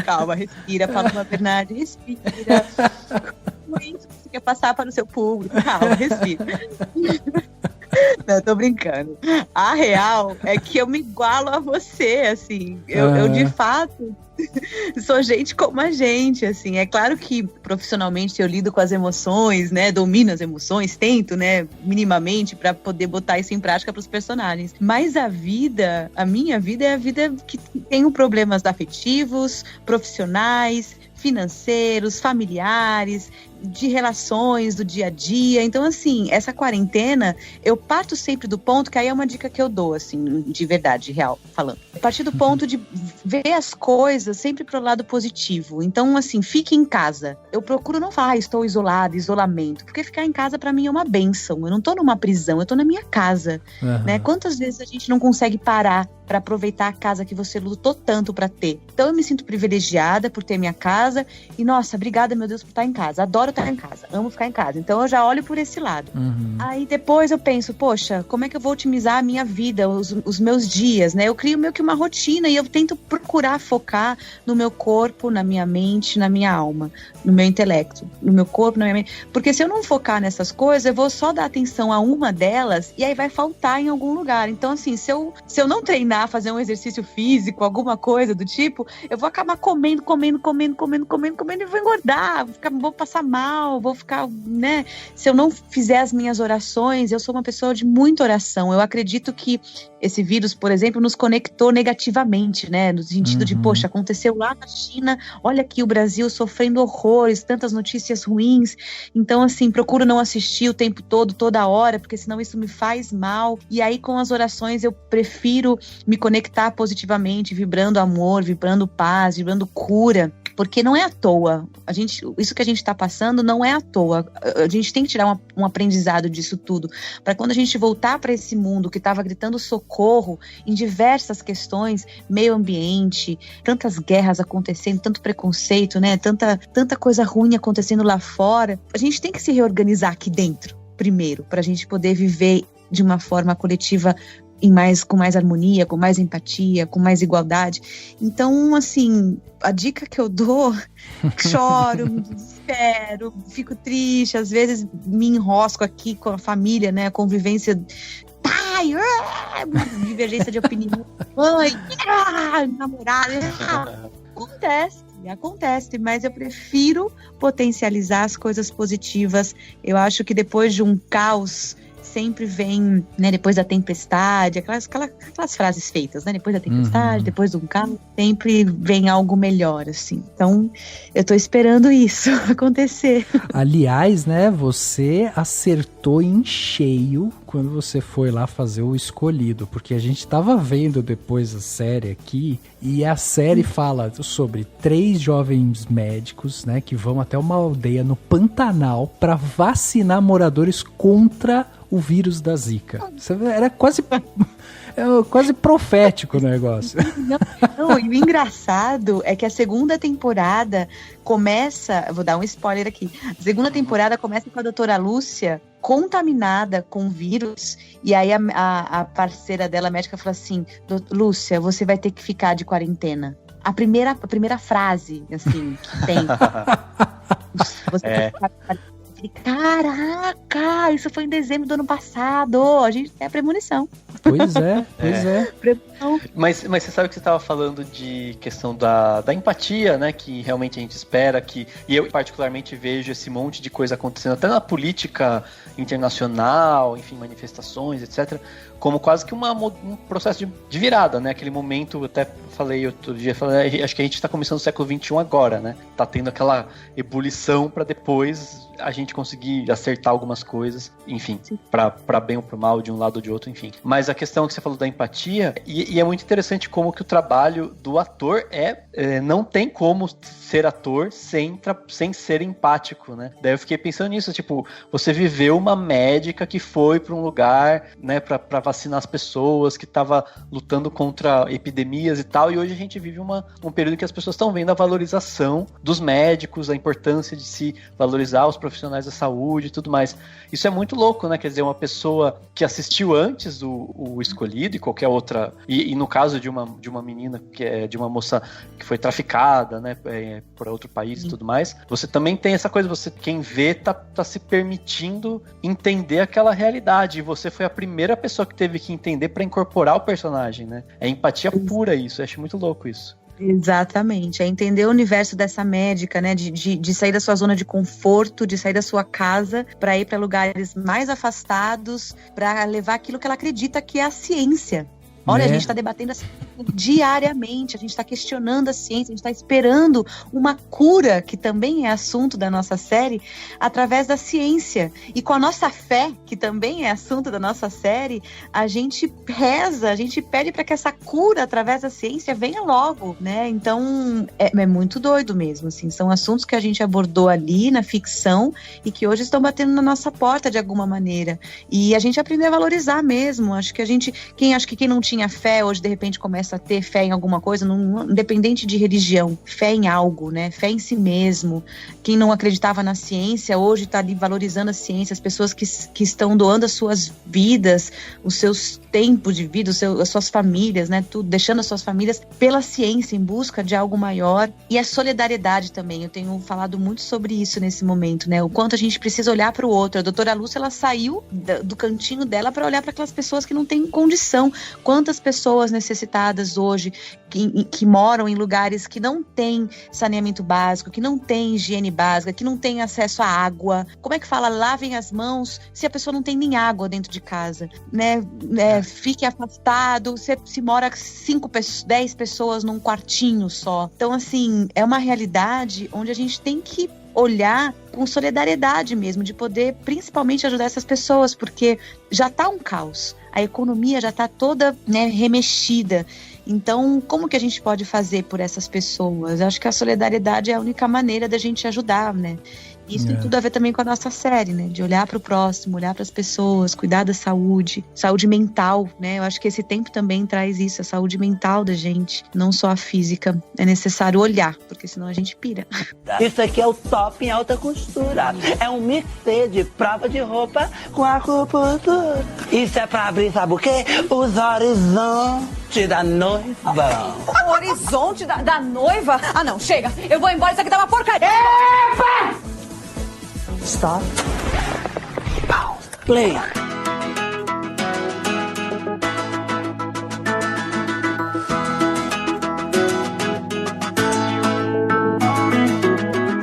Calma, respira, Paloma Bernardi, respira. Por isso que você quer passar para o seu público. Calma, respira. Não, tô brincando. A real é que eu me igualo a você, assim. Eu de fato sou gente como a gente, assim. É claro que profissionalmente eu lido com as emoções, né? Domino as emoções, tento, né? Minimamente, para poder botar isso em prática para os personagens. Mas a minha vida é a vida que tem problemas afetivos, profissionais, financeiros, familiares, de relações do dia a dia. Então, assim, essa quarentena, eu parto sempre do ponto, que aí é uma dica que eu dou, assim, de verdade, real, falando. Eu parti do ponto de ver as coisas sempre pro lado positivo. Então, assim, fique em casa. Eu procuro não falar, estou isolada, isolamento, porque ficar em casa pra mim é uma bênção. Eu não tô numa prisão, eu tô na minha casa, né? Quantas vezes a gente não consegue parar para aproveitar a casa que você lutou tanto para ter? Então eu me sinto privilegiada por ter minha casa e, nossa, obrigada, meu Deus, por estar em casa. Adoro estar em casa, amo ficar em casa. Então eu já olho por esse lado. Aí depois eu penso, poxa, como é que eu vou otimizar a minha vida, os meus dias, né? Eu crio meio que uma rotina e eu tento procurar focar no meu corpo, na minha mente, na minha alma, no meu intelecto, no meu corpo, na minha mente. Porque se eu não focar nessas coisas, eu vou só dar atenção a uma delas e aí vai faltar em algum lugar. Então, assim, se eu não treinar, fazer um exercício físico, alguma coisa do tipo, eu vou acabar comendo e vou engordar, vou passar mal, vou ficar, né? Se eu não fizer as minhas orações, eu sou uma pessoa de muita oração. Eu acredito que esse vírus, por exemplo, nos conectou negativamente, né? No sentido de, poxa, aconteceu lá na China, olha aqui o Brasil sofrendo horrores, tantas notícias ruins. Então, assim, procuro não assistir o tempo todo, toda hora, porque senão isso me faz mal. E aí, com as orações, eu prefiro me conectar positivamente, vibrando amor, vibrando paz, vibrando cura. Porque não é à toa. Isso que a gente está passando não é à toa. A gente tem que tirar um aprendizado disso tudo. Para quando a gente voltar para esse mundo que estava gritando socorro em diversas questões, meio ambiente, tantas guerras acontecendo, tanto preconceito, né? Tanta coisa ruim acontecendo lá fora. A gente tem que se reorganizar aqui dentro, primeiro, para a gente poder viver de uma forma coletiva com mais harmonia, com mais empatia, com mais igualdade. Então, assim, a dica que eu dou, choro, me desespero, fico triste, às vezes me enrosco aqui com a família, né, a convivência, pai, divergência de opinião, mãe, namorada, acontece, mas eu prefiro potencializar as coisas positivas. Eu acho que depois de um caos sempre vem, né, depois da tempestade, aquelas frases feitas, né, depois da tempestade, depois de um caos, sempre vem algo melhor, assim. Então, eu tô esperando isso acontecer. Aliás, né, você acertou em cheio quando você foi lá fazer o Escolhido, porque a gente tava vendo depois a série aqui, e a série fala sobre 3 jovens médicos, né, que vão até uma aldeia no Pantanal para vacinar moradores contra o vírus da Zika. Era quase profético o negócio. Não, e o engraçado é que a segunda temporada começa, vou dar um spoiler aqui, a segunda temporada começa com a doutora Lúcia contaminada com vírus, e aí a parceira dela, a médica, fala assim: Lúcia, você vai ter que ficar de quarentena. A primeira frase, assim, que tem. Você vai ficar de quarentena. Caraca, isso foi em dezembro do ano passado. A gente tem a premonição. Pois é. Mas você sabe que você estava falando de questão da empatia, né? Que realmente a gente espera que... E eu particularmente vejo esse monte de coisa acontecendo até na política internacional, enfim, manifestações, etc., como quase que um processo de virada, né? Aquele momento, até falei outro dia, acho que a gente está começando o século XXI agora, né? Tá tendo aquela ebulição para depois a gente conseguir acertar algumas coisas, enfim, para bem ou para mal, de um lado ou de outro, enfim. Mas a questão que você falou da empatia, e é muito interessante como que o trabalho do ator não tem como ser ator sem ser empático, né? Daí eu fiquei pensando nisso, tipo, você viveu uma médica que foi para um lugar, né, para vacinar as pessoas, que estava lutando contra epidemias e tal, e hoje a gente vive um período que as pessoas estão vendo a valorização dos médicos, a importância de se valorizar os profissionais da saúde e tudo mais. Isso é muito louco, né? Quer dizer, uma pessoa que assistiu antes o Escolhido e qualquer outra, e no caso de uma menina, de uma moça que foi traficada, né, por outro país e tudo mais, você também tem essa coisa, quem vê tá se permitindo entender aquela realidade, e você foi a primeira pessoa que teve que entender para incorporar o personagem, né? É empatia pura isso, eu acho muito louco isso. Exatamente, é entender o universo dessa médica, né, de sair da sua zona de conforto, de sair da sua casa para ir para lugares mais afastados, para levar aquilo que ela acredita que é a ciência. Olha, a gente está debatendo assim diariamente, a gente está questionando a ciência, a gente está esperando uma cura, que também é assunto da nossa série, através da ciência. E com a nossa fé, que também é assunto da nossa série, a gente reza, a gente pede para que essa cura, através da ciência, venha logo, né? Então, é muito doido mesmo, assim. São assuntos que a gente abordou ali na ficção e que hoje estão batendo na nossa porta de alguma maneira. E a gente aprendeu a valorizar mesmo. Acho que quem não tinha fé, hoje de repente começa a ter fé em alguma coisa, independente de religião, fé em algo, né? Fé em si mesmo. Quem não acreditava na ciência, hoje está ali valorizando a ciência, as pessoas que estão doando as suas vidas, os seus tempos de vida, as suas famílias, né? Tudo, deixando as suas famílias pela ciência, em busca de algo maior. E a solidariedade também, eu tenho falado muito sobre isso nesse momento, né? O quanto a gente precisa olhar para o outro. A doutora Lúcia, ela saiu do cantinho dela para olhar para aquelas pessoas que não têm condição. Quantas pessoas necessitadas hoje que moram em lugares que não têm saneamento básico, que não têm higiene básica, que não têm acesso à água. Como é que fala? Lavem as mãos se a pessoa não tem nem água dentro de casa, né? Fique afastado, se mora 5, 10 pessoas num quartinho só. Então, assim, é uma realidade onde a gente tem que olhar com solidariedade mesmo, de poder principalmente ajudar essas pessoas, porque já está um caos. A economia já está toda, né, remexida. Então, como que a gente pode fazer por essas pessoas? Eu acho que a solidariedade é a única maneira da gente ajudar, né? Isso tem tudo a ver também com a nossa série, né? De olhar para o próximo, olhar para as pessoas, cuidar da saúde mental, né? Eu acho que esse tempo também traz isso, a saúde mental da gente, não só a física. É necessário olhar, porque senão a gente pira. Isso aqui é o top em alta costura. É um mixê de prova de roupa com acupuntura. Isso é pra abrir, sabe o quê? Os horizontes da noiva. O horizonte da noiva? Ah, não, chega. Eu vou embora, isso aqui tá uma porcaria. Epa! Stop. Pause. Play.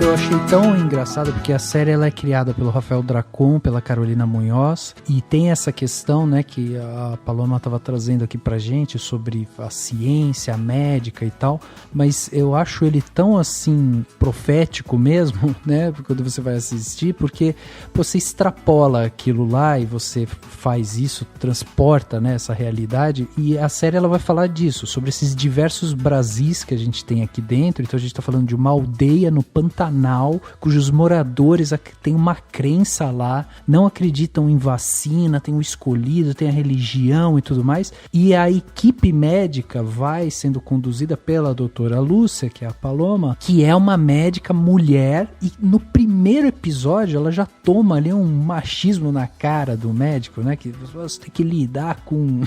eu achei tão engraçado porque a série ela é criada pelo Rafael Dracon, pela Carolina Munhoz, e tem essa questão, né, que a Paloma estava trazendo aqui pra gente sobre a ciência, a médica e tal, mas eu acho ele tão assim profético mesmo, né, quando você vai assistir, porque você extrapola aquilo lá e você faz isso, transporta, né, essa realidade, e a série ela vai falar disso, sobre esses diversos Brasis que a gente tem aqui dentro. Então a gente tá falando de uma aldeia no Pantanal, cujos moradores têm uma crença lá, não acreditam em vacina, tem o escolhido, tem a religião e tudo mais, e a equipe médica vai sendo conduzida pela doutora Lúcia, que é a Paloma, que é uma médica mulher, e no primeiro episódio ela já toma ali um machismo na cara do médico, né, que você tem que lidar com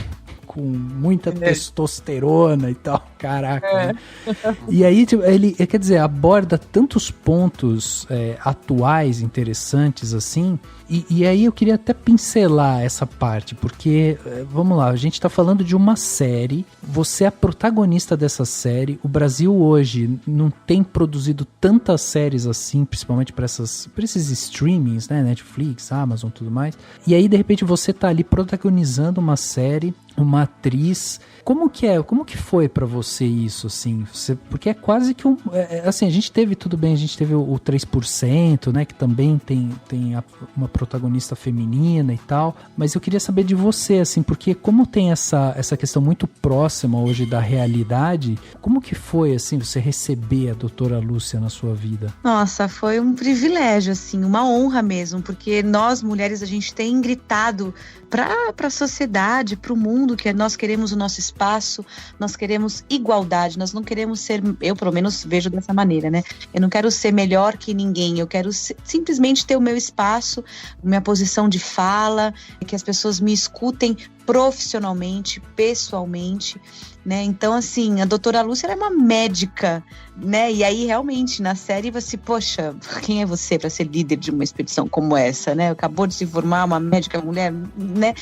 muita testosterona e tal, caraca. Né? E aí, tipo, ele, quer dizer, aborda tantos pontos atuais, interessantes, assim, e aí eu queria até pincelar essa parte, porque, vamos lá, a gente tá falando de uma série, você é a protagonista dessa série, o Brasil hoje não tem produzido tantas séries assim, principalmente para esses streamings, né, Netflix, Amazon, tudo mais, e aí, de repente, você tá ali protagonizando uma série, uma atriz. Como que foi pra você isso, assim? Porque é quase que assim, a gente teve o 3%, né, que também tem uma protagonista feminina e tal, mas eu queria saber de você, assim, porque como tem essa questão muito próxima hoje da realidade, como que foi, assim, você receber a doutora Lúcia na sua vida? Nossa, foi um privilégio, assim, uma honra mesmo, porque nós, mulheres, a gente tem gritado para a sociedade, para o mundo, que nós queremos o nosso espaço, nós queremos igualdade, nós não queremos ser, eu pelo menos vejo dessa maneira, né? Eu não quero ser melhor que ninguém, eu quero simplesmente ter o meu espaço, minha posição de fala, que as pessoas me escutem profissionalmente, pessoalmente, né? Então, assim, a doutora Lúcia, ela é uma médica, né? E aí, realmente, na série, você, poxa, quem é você para ser líder de uma expedição como essa, né? Acabou de se formar uma médica mulher, né?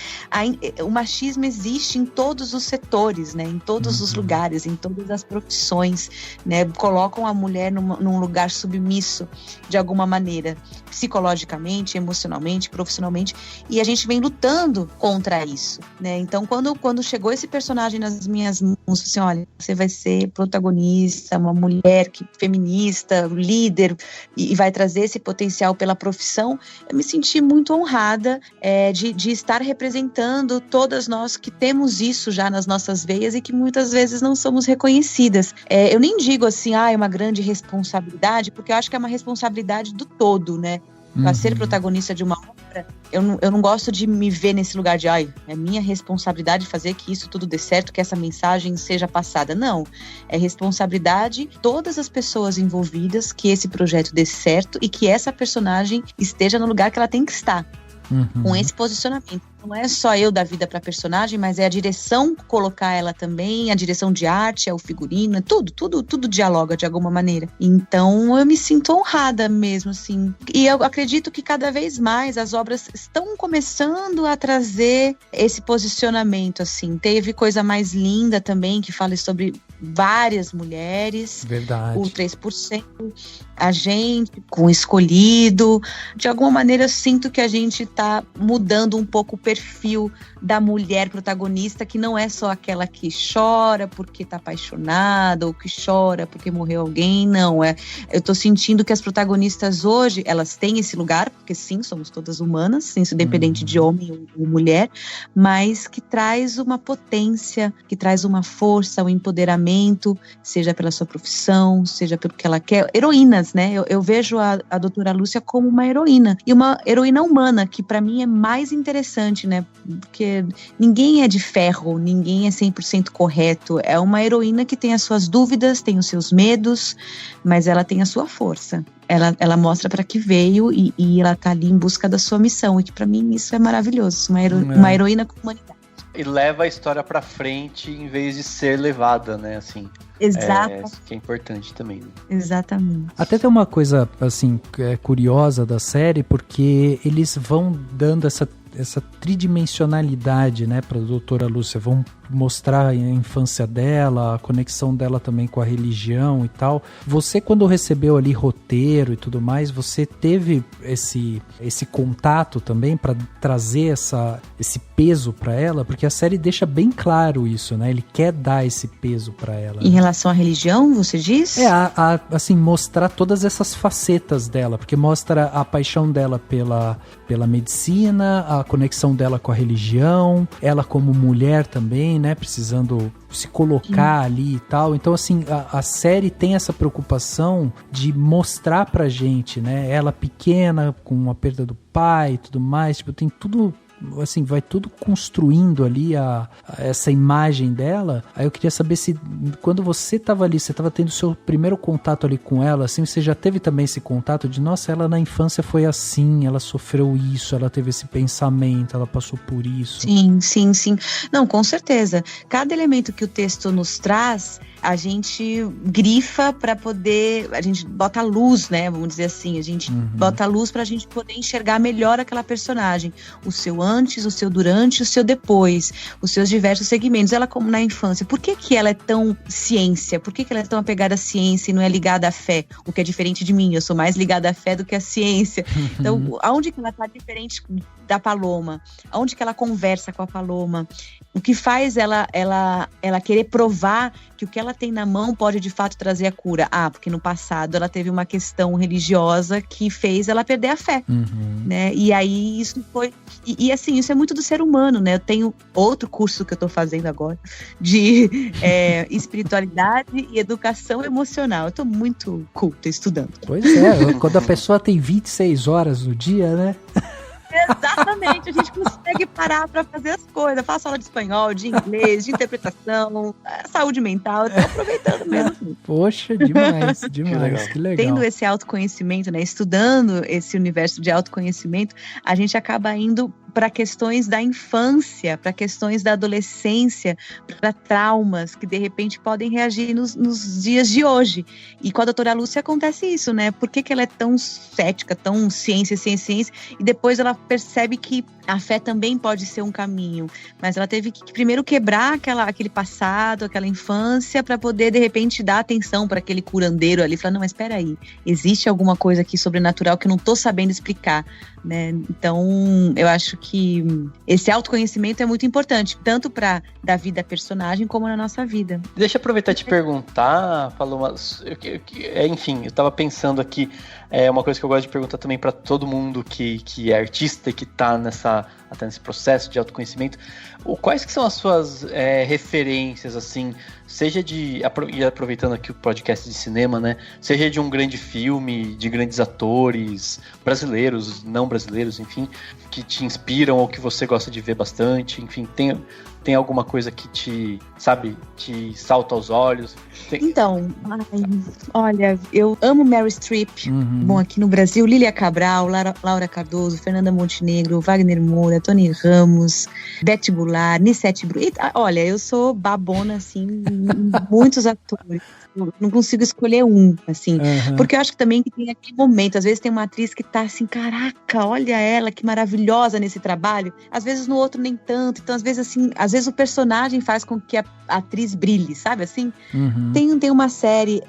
O machismo existe em todos os setores, né? Em todos os lugares, em todas as profissões, né? Colocam a mulher num lugar submisso, de alguma maneira, psicologicamente, emocionalmente, profissionalmente, e a gente vem lutando contra isso, né? Então, quando chegou esse personagem nas minhas mãos, assim, olha, você vai ser protagonista, uma mulher feminista, líder, e vai trazer esse potencial pela profissão, eu me senti muito honrada de estar representando todas nós que temos isso já nas nossas veias e que muitas vezes não somos reconhecidas. Eu nem digo assim, é uma grande responsabilidade, porque eu acho que é uma responsabilidade do todo, né? Para ser protagonista de uma obra, eu não gosto de me ver nesse lugar de é minha responsabilidade fazer que isso tudo dê certo, que essa mensagem seja passada. Não, é responsabilidade de todas as pessoas envolvidas que esse projeto dê certo e que essa personagem esteja no lugar que ela tem que estar, com esse posicionamento. Não é só eu dar vida para a personagem, mas é a direção colocar ela também, a direção de arte, é o figurino, é tudo dialoga de alguma maneira. Então eu me sinto honrada mesmo, assim. E eu acredito que cada vez mais as obras estão começando a trazer esse posicionamento, assim. Teve coisa mais linda também, que fala sobre várias mulheres. Verdade. O 3%, a gente, com o escolhido. De alguma maneira eu sinto que a gente tá mudando um pouco o perfil da mulher protagonista, que não é só aquela que chora porque tá apaixonada ou que chora porque morreu alguém, não. Eu tô sentindo que as protagonistas hoje, elas têm esse lugar, porque sim, somos todas humanas, independente de homem ou mulher, mas que traz uma potência, que traz uma força, um empoderamento, seja pela sua profissão, seja pelo que ela quer. Heroínas, né? Eu vejo a doutora Lúcia como uma heroína, e uma heroína humana, que pra mim é mais interessante, né? Porque ninguém é de ferro, ninguém é 100% correto. É uma heroína que tem as suas dúvidas, tem os seus medos, mas ela tem a sua força. Ela mostra para que veio e ela tá ali em busca da sua missão. E que pra mim isso é maravilhoso. Uma heroína com humanidade. E leva a história pra frente em vez de ser levada, né? Assim. Exato. Isso que é importante também. Né? Exatamente. Até tem uma coisa, assim, curiosa da série, porque eles vão dando essa tridimensionalidade, né, para a doutora Lúcia, vão mostrar a infância dela, a conexão dela também com a religião e tal. Você, quando recebeu ali roteiro e tudo mais, você teve esse contato também para trazer esse peso para ela? Porque a série deixa bem claro isso, né? Ele quer dar esse peso para ela. Em relação à religião, você diz? Assim, mostrar todas essas facetas dela, porque mostra a paixão dela pela medicina, a conexão dela com a religião, ela como mulher também, né, precisando se colocar ali e tal. Então, assim, a série tem essa preocupação de mostrar pra gente, né, ela pequena, com a perda do pai e tudo mais, tipo, tem tudo... Assim, vai tudo construindo ali essa imagem dela. Aí eu queria saber se quando você tava ali, você tava tendo o seu primeiro contato ali com ela, assim, você já teve também esse contato de, nossa, ela na infância foi assim, ela sofreu isso, ela teve esse pensamento, ela passou por isso. Sim. Não, com certeza. Cada elemento que o texto nos traz, a gente grifa para poder, a gente bota luz, né, vamos dizer assim, a gente bota luz pra gente poder enxergar melhor aquela personagem, o seu antes, o seu durante, o seu depois, os seus diversos segmentos. Ela como na infância, por que ela é tão ciência? Por que ela é tão apegada à ciência e não é ligada à fé? O que é diferente de mim, eu sou mais ligada à fé do que à ciência. Então, aonde que ela tá diferente da Paloma? Aonde que ela conversa com a Paloma? O que faz ela querer provar que o que ela tem na mão pode de fato trazer a cura? Porque no passado ela teve uma questão religiosa que fez ela perder a fé, né? E aí isso foi... E assim, isso é muito do ser humano, né? Eu tenho outro curso que eu tô fazendo agora de espiritualidade e educação emocional. Eu tô muito culta estudando. Pois é, quando a pessoa tem 26 horas no dia, né? Exatamente, a gente consegue parar para fazer as coisas. Faço aula de espanhol, de inglês, de interpretação, saúde mental. Eu tô aproveitando mesmo. Poxa, demais, que legal. Tendo esse autoconhecimento, né, estudando esse universo de autoconhecimento, a gente acaba indo para questões da infância, para questões da adolescência, para traumas que de repente podem reagir nos dias de hoje. E com a doutora Lúcia acontece isso, né? Por que ela é tão cética, tão ciência, e depois ela percebe que a fé também pode ser um caminho, mas ela teve que primeiro quebrar aquele passado, aquela infância, para poder de repente dar atenção para aquele curandeiro ali, falar, não, mas espera aí, existe alguma coisa aqui sobrenatural que eu não tô sabendo explicar, né? Então, eu acho que esse autoconhecimento é muito importante, tanto para da vida da personagem como na nossa vida. Deixa eu aproveitar e te perguntar, Paloma, enfim, eu tava pensando aqui, uma coisa que eu gosto de perguntar também para todo mundo que é artista e que tá até nesse processo de autoconhecimento, quais que são as suas referências, assim, seja e aproveitando aqui o podcast de cinema, né, seja de um grande filme, de grandes atores, brasileiros, não brasileiros, enfim, que te inspiram ou que você gosta de ver bastante, enfim, tem alguma coisa que te salta aos olhos? Então, olha, eu amo Meryl Streep, bom, aqui no Brasil, Lília Cabral, Laura Cardoso, Fernanda Montenegro, Wagner Moura, Tony Ramos, Beth Goulart, Nissete Bruno. Olha, eu sou babona, assim, muitos atores. Não consigo escolher um, assim, porque eu acho que também que tem aquele momento, às vezes tem uma atriz que tá assim, caraca, olha ela, que maravilhosa nesse trabalho, às vezes no outro nem tanto, então às vezes assim, o personagem faz com que a atriz brilhe, sabe assim? Tem uma série,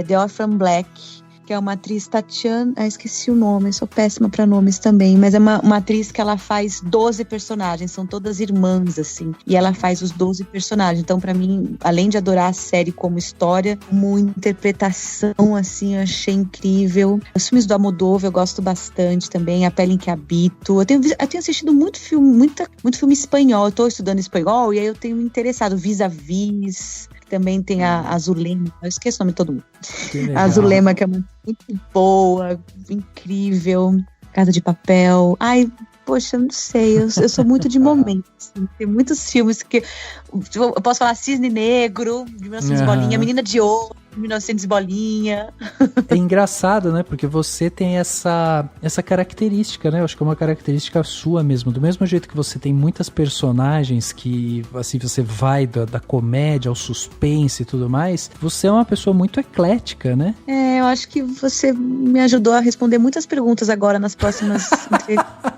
The Orphan Black, que é uma atriz, Tatiana, esqueci o nome, sou péssima pra nomes também, mas é uma atriz que ela faz 12 personagens, são todas irmãs, assim, e ela faz os 12 personagens, então pra mim, além de adorar a série como história, como interpretação, assim, eu achei incrível. Os filmes do Almodóvar eu gosto bastante também, A Pele em que Habito, eu tenho assistido muito filme espanhol, eu tô estudando espanhol, e aí eu tenho me interessado, Vis-a-Vis, também tem a Zulema, eu esqueço o nome de todo mundo. A Zulema, que é muito boa, incrível, Casa de Papel. Ai, poxa, eu não sei, eu sou muito de momentos. Assim. Tem muitos filmes que... Eu posso falar Cisne Negro, de 1900 bolinha, Menina de Ouro, 1900 bolinha. É engraçado, né? Porque você tem essa característica, né? Eu acho que é uma característica sua mesmo. Do mesmo jeito que você tem muitas personagens que, assim, você vai da comédia ao suspense e tudo mais, você é uma pessoa muito eclética, né? Eu acho que você me ajudou a responder muitas perguntas agora nas próximas entrevistas.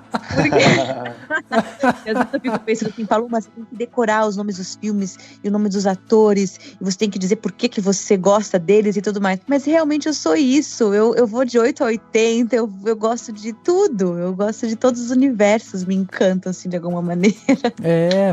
E às vezes eu fico pensando assim, Paloma, você tem que decorar os nomes dos filmes e o nome dos atores, e você tem que dizer por que você gosta deles e tudo mais. Mas realmente eu sou isso, eu vou de 8 a 80, eu gosto de tudo, eu gosto de todos os universos, me encantam assim de alguma maneira.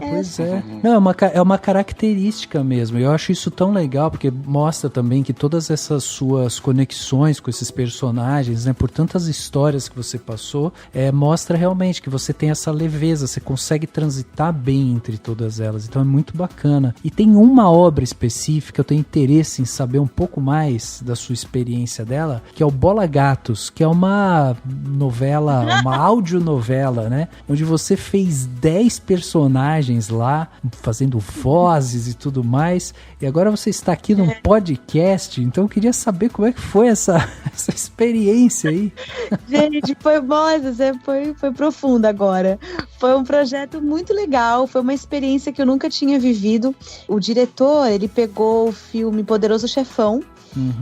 Pois é. Não, é uma característica mesmo. Eu acho isso tão legal, porque mostra também que todas essas suas conexões com esses personagens, né, por tantas histórias que você passou, mostra realmente que você tem essa leveza, você consegue transitar bem entre todas elas. Então é muito bacana. E tem uma obra específica, eu tenho interesse em saber um pouco mais da sua experiência dela, que é o Bola Gatos, que é uma novela, uma audionovela, né, onde você fez 10 personagens lá, fazendo vozes e tudo mais, e agora você está aqui num podcast, então eu queria saber como é que foi essa experiência aí. Gente, foi bom, foi profundo agora. Foi um projeto muito legal, foi uma experiência que eu nunca tinha vivido. O diretor, ele pegou o filme Poderoso Chefão,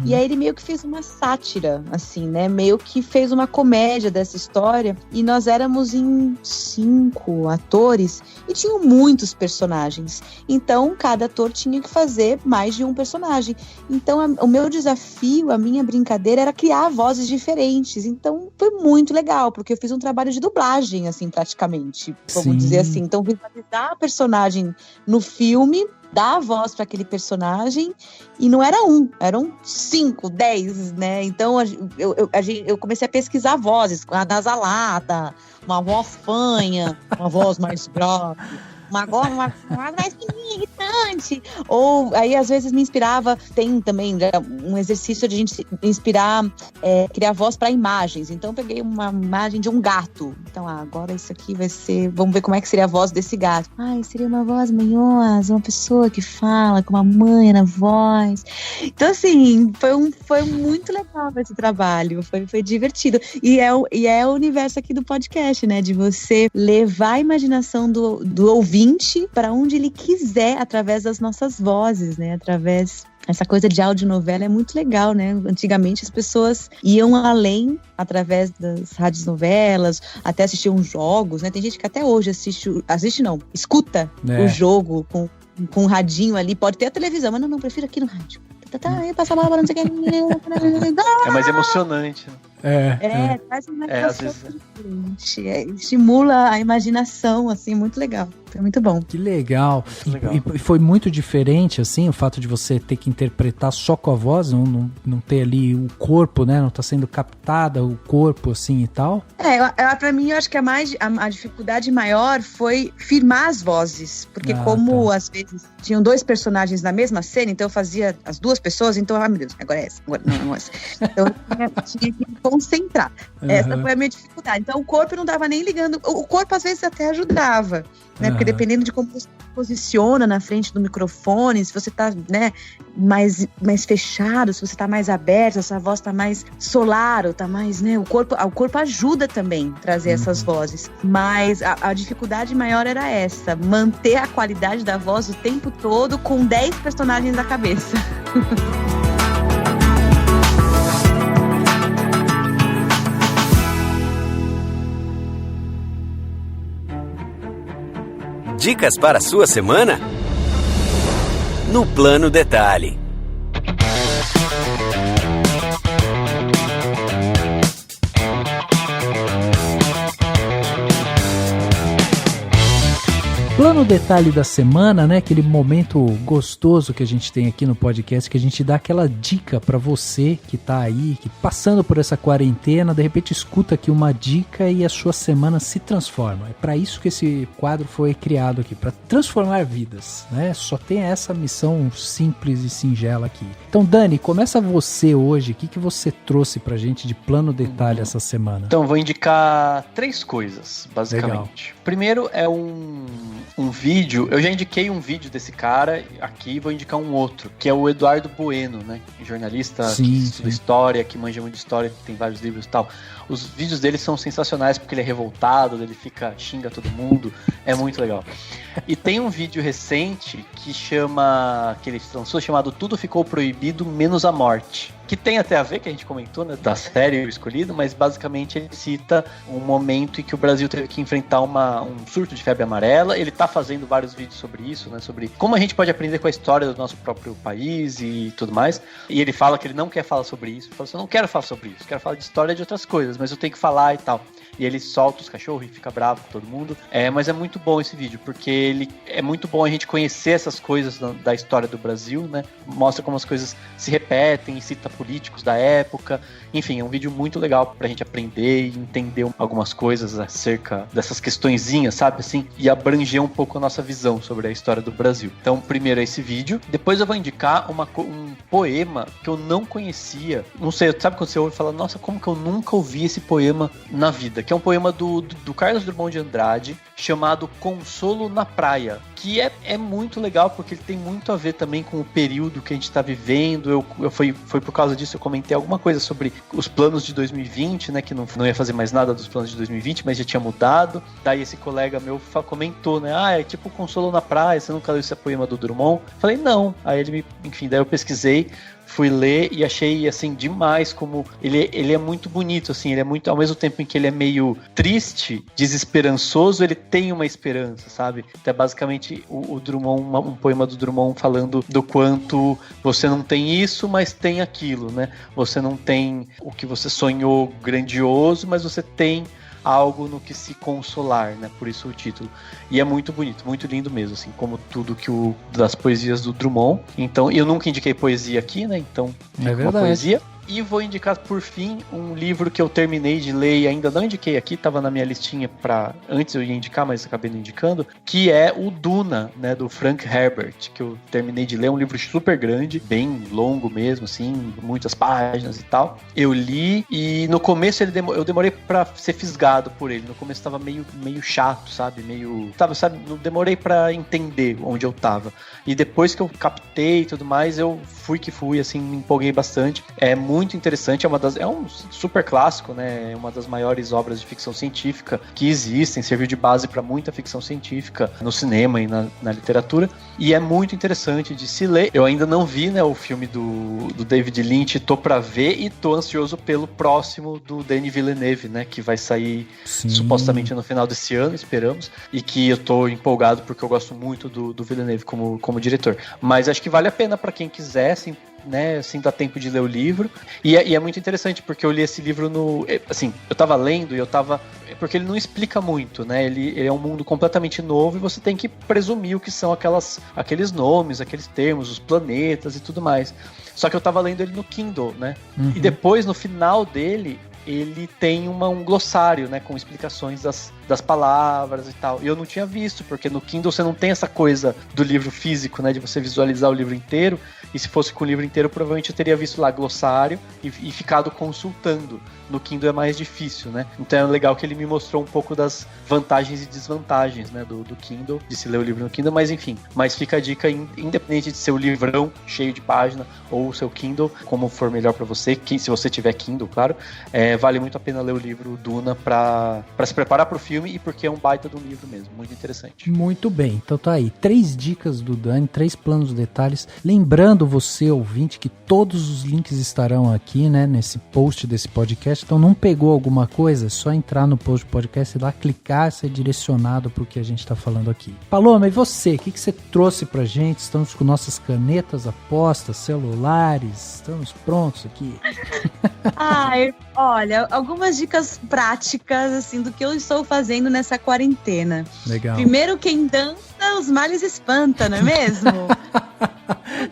e aí ele meio que fez uma sátira, assim, né? Meio que fez uma comédia dessa história. E nós éramos em 5 atores e tinham muitos personagens. Então, cada ator tinha que fazer mais de um personagem. Então, o meu desafio, a minha brincadeira era criar vozes diferentes. Então, foi muito legal, porque eu fiz um trabalho de dublagem, assim, praticamente. Vamos dizer assim. Então, visualizar a personagem no filme, dar a voz para aquele personagem, e não era eram 5, 10, né? Então eu comecei a pesquisar vozes, a nasalada, uma voz fanha, uma voz mais grave, uma voz mais irritante. Ou aí às vezes me inspirava, tem também um exercício de a gente inspirar, criar voz para imagens. Então eu peguei uma imagem de um gato. Então agora isso aqui vai ser, vamos ver como é que seria a voz desse gato. Seria uma voz manhosa, uma pessoa que fala com uma mãe na voz. Então assim, foi muito legal esse trabalho, foi divertido. E é o universo aqui do podcast, né? De você levar a imaginação do ouvinte para onde ele quiser, através das nossas vozes, né? Essa coisa de audionovela é muito legal, né? Antigamente as pessoas iam além através das radionovelas, até assistiam jogos, né? Tem gente que até hoje escuta o jogo com um radinho ali. Pode ter a televisão, mas não, prefiro aqui no rádio. Eu passo a bola, não sei o que. É mais emocionante, né? Traz uma emoção diferente. Estimula a imaginação, assim, muito legal. Foi muito bom. Que legal. E foi muito diferente, assim, o fato de você ter que interpretar só com a voz, não ter ali o corpo, né? Não tá sendo captada o corpo, assim, e tal. Pra mim, eu acho que a dificuldade maior foi firmar as vozes. Porque às vezes, tinham 2 personagens na mesma cena, então eu fazia as 2 pessoas, então, meu Deus, agora é essa. Não é essa. Então, eu tinha que me concentrar. Essa foi a minha dificuldade. Então, o corpo não dava nem ligando. O corpo, às vezes, até ajudava, né? Porque dependendo de como você se posiciona na frente do microfone, se você tá, né, mais fechado, se você tá mais aberto, se a sua voz tá mais solar, ou tá mais, né, o corpo ajuda também a trazer essas vozes. Mas a dificuldade maior era essa, manter a qualidade da voz o tempo todo com 10 personagens na cabeça. Dicas para a sua semana? No Plano Detalhe. Plano Detalhe da semana, né? Aquele momento gostoso que a gente tem aqui no podcast, que a gente dá aquela dica pra você que tá aí, que passando por essa quarentena, de repente escuta aqui uma dica e a sua semana se transforma. É pra isso que esse quadro foi criado aqui, pra transformar vidas, né? Só tem essa missão simples e singela aqui. Então, Dani, começa você hoje. O que você trouxe pra gente de Plano Detalhe essa semana? Então, vou indicar 3 coisas, basicamente. Legal. Primeiro é um vídeo, eu já indiquei um vídeo desse cara aqui, vou indicar um outro, que é o Eduardo Bueno, né? Jornalista que estuda história, que manja muito de história, que tem vários livros e tal. Os vídeos dele são sensacionais porque ele é revoltado, ele xinga todo mundo, é muito legal. E tem um vídeo recente que ele lançou, chamado Tudo Ficou Proibido Menos a Morte, que tem até a ver, que a gente comentou, né, da série O Escolhido, mas basicamente ele cita um momento em que o Brasil teve que enfrentar um surto de febre amarela. Ele tá fazendo vários vídeos sobre isso, né, sobre como a gente pode aprender com a história do nosso próprio país e tudo mais. E ele fala que ele não quer falar sobre isso. Ele fala assim, eu não quero falar sobre isso, quero falar de história de outras coisas, mas eu tenho que falar e tal. E ele solta os cachorros e fica bravo com todo mundo. Mas é muito bom esse vídeo, porque é muito bom a gente conhecer essas coisas da história do Brasil, né? Mostra como as coisas se repetem, cita políticos da época. Enfim, é um vídeo muito legal pra gente aprender e entender algumas coisas acerca dessas questõezinhas, sabe? Assim, e abranger um pouco a nossa visão sobre a história do Brasil. Então, primeiro é esse vídeo. Depois eu vou indicar um poema que eu não conhecia. Não sei, sabe quando você ouve e fala, nossa, como que eu nunca ouvi esse poema na vida? Que é um poema do Carlos Drummond de Andrade, chamado Consolo na Praia, que é muito legal porque ele tem muito a ver também com o período que a gente está vivendo. Foi por causa disso eu comentei alguma coisa sobre os planos de 2020, né, que não ia fazer mais nada dos planos de 2020, mas já tinha mudado. Daí esse colega meu comentou, né, é tipo Consolo na Praia, você nunca leu esse poema do Drummond? Falei, não. Aí daí eu pesquisei, fui ler e achei, assim, demais como ele é muito bonito, assim, ele é muito, ao mesmo tempo em que ele é meio triste, desesperançoso, ele tem uma esperança, sabe? Então é basicamente o Drummond, um poema do Drummond falando do quanto você não tem isso, mas tem aquilo, né? Você não tem o que você sonhou grandioso, mas você tem algo no que se consolar, né? Por isso o título. E é muito bonito, muito lindo mesmo, assim, como tudo das poesias do Drummond. Então, eu nunca indiquei poesia aqui, né? Então, uma poesia. E vou indicar, por fim, um livro que eu terminei de ler e ainda não indiquei aqui, estava na minha listinha antes eu ia indicar, mas acabei não indicando, que é o Duna, né, do Frank Herbert, que eu terminei de ler, um livro super grande, bem longo mesmo, assim, muitas páginas e tal. Eu li e no começo eu demorei pra ser fisgado por ele, no começo tava meio chato, sabe, não demorei pra entender onde eu tava. E depois que eu captei e tudo mais, eu fui, assim, me empolguei bastante. É muito interessante, é um super clássico, né? É uma das maiores obras de ficção científica que existem, serviu de base para muita ficção científica no cinema e na literatura, e é muito interessante de se ler. Eu ainda não vi, né, o filme do David Lynch, tô pra ver e tô ansioso pelo próximo do Denis Villeneuve, né, que vai sair supostamente no final desse ano, esperamos, e que eu tô empolgado porque eu gosto muito do Villeneuve como diretor. Mas acho que vale a pena para quem quiser, assim, né, assim, dá tempo de ler o livro, e é muito interessante, porque eu li esse livro assim, eu tava lendo e porque ele não explica muito, né, ele é um mundo completamente novo e você tem que presumir o que são aqueles nomes, aqueles termos, os planetas e tudo mais. Só que eu tava lendo ele no Kindle, né, e depois, no final dele, ele tem um glossário, né, com explicações das palavras e tal. E eu não tinha visto, porque no Kindle você não tem essa coisa do livro físico, né, de você visualizar o livro inteiro. E se fosse com o livro inteiro, provavelmente eu teria visto lá glossário e ficado consultando. No Kindle é mais difícil, né? Então é legal que ele me mostrou um pouco das vantagens e desvantagens, né, do Kindle, de se ler o livro no Kindle, mas enfim. Mas fica a dica, independente de ser o livrão cheio de página ou o seu Kindle, como for melhor pra você, se você tiver Kindle, claro, vale muito a pena ler o livro Duna pra se preparar pro filme e porque é um baita de um livro mesmo, muito interessante. Muito bem, então tá aí, 3 dicas do Dani, 3 planos de detalhes. Lembrando você, ouvinte, que todos os links estarão aqui, né, nesse post desse podcast. Então não pegou alguma coisa, é só entrar no post do podcast e lá clicar, ser direcionado para o que a gente está falando aqui. Paloma, e você? O que você trouxe pra gente? Estamos com nossas canetas apostas, celulares, estamos prontos aqui. Olha, algumas dicas práticas, assim, do que eu estou fazendo nessa quarentena. Legal. Primeiro, quem dança, os males espanta, não é mesmo?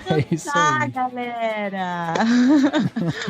É isso aí. Galera!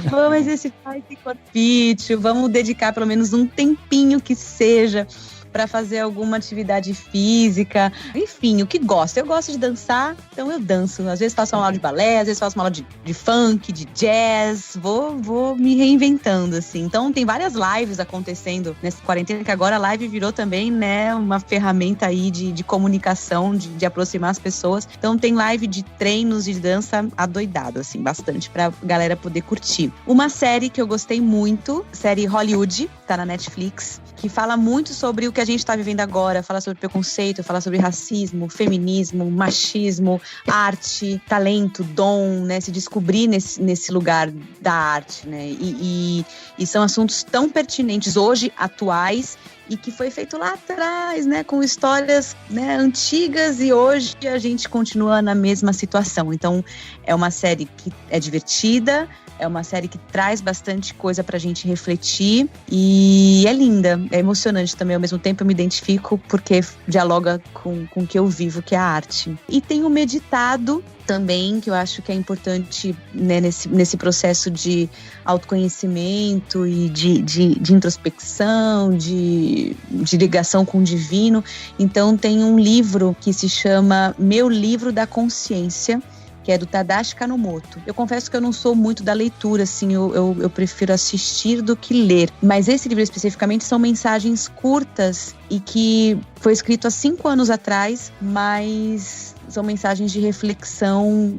Vamos exercitar esse corpício, vamos dedicar pelo menos um tempinho que seja pra fazer alguma atividade física, enfim, o que gosta. Eu gosto de dançar, então eu danço. Às vezes faço uma aula de balé, às vezes faço uma aula de funk, de jazz, vou me reinventando, assim. Então tem várias lives acontecendo nessa quarentena, que agora a live virou também, né, uma ferramenta aí de comunicação, de aproximar as pessoas. Então tem live de treinos de dança adoidado, assim, bastante pra galera poder curtir. Uma série que eu gostei muito, série Hollywood, tá na Netflix, que fala muito sobre o que a gente tá vivendo agora, fala sobre preconceito, fala sobre racismo, feminismo, machismo, arte, talento, dom, né, se descobrir nesse lugar da arte, né, e são assuntos tão pertinentes hoje, atuais, e que foi feito lá atrás, né, com histórias, né, antigas, e hoje a gente continua na mesma situação. Então é uma série que é divertida, é uma série que traz bastante coisa pra gente refletir e é linda, é emocionante também. Ao mesmo tempo eu me identifico porque dialoga com o que eu vivo, que é a arte. E tenho meditado também, que eu acho que é importante, né, nesse processo de autoconhecimento e de introspecção, de ligação com o divino. Então tem um livro que se chama Meu Livro da Consciência, que é do Tadashi Kanemoto. Eu confesso que eu não sou muito da leitura, assim, eu prefiro assistir do que ler. Mas esse livro especificamente são mensagens curtas e que foi escrito há 5 anos atrás, mas são mensagens de reflexão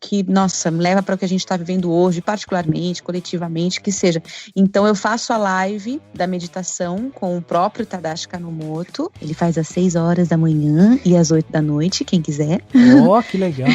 que, nossa, me leva para o que a gente está vivendo hoje, particularmente, coletivamente, que seja. Então eu faço a live da meditação com o próprio Tadashi Kanemoto. Ele faz às 6 horas da manhã e às 8 da noite, quem quiser. Oh, que legal!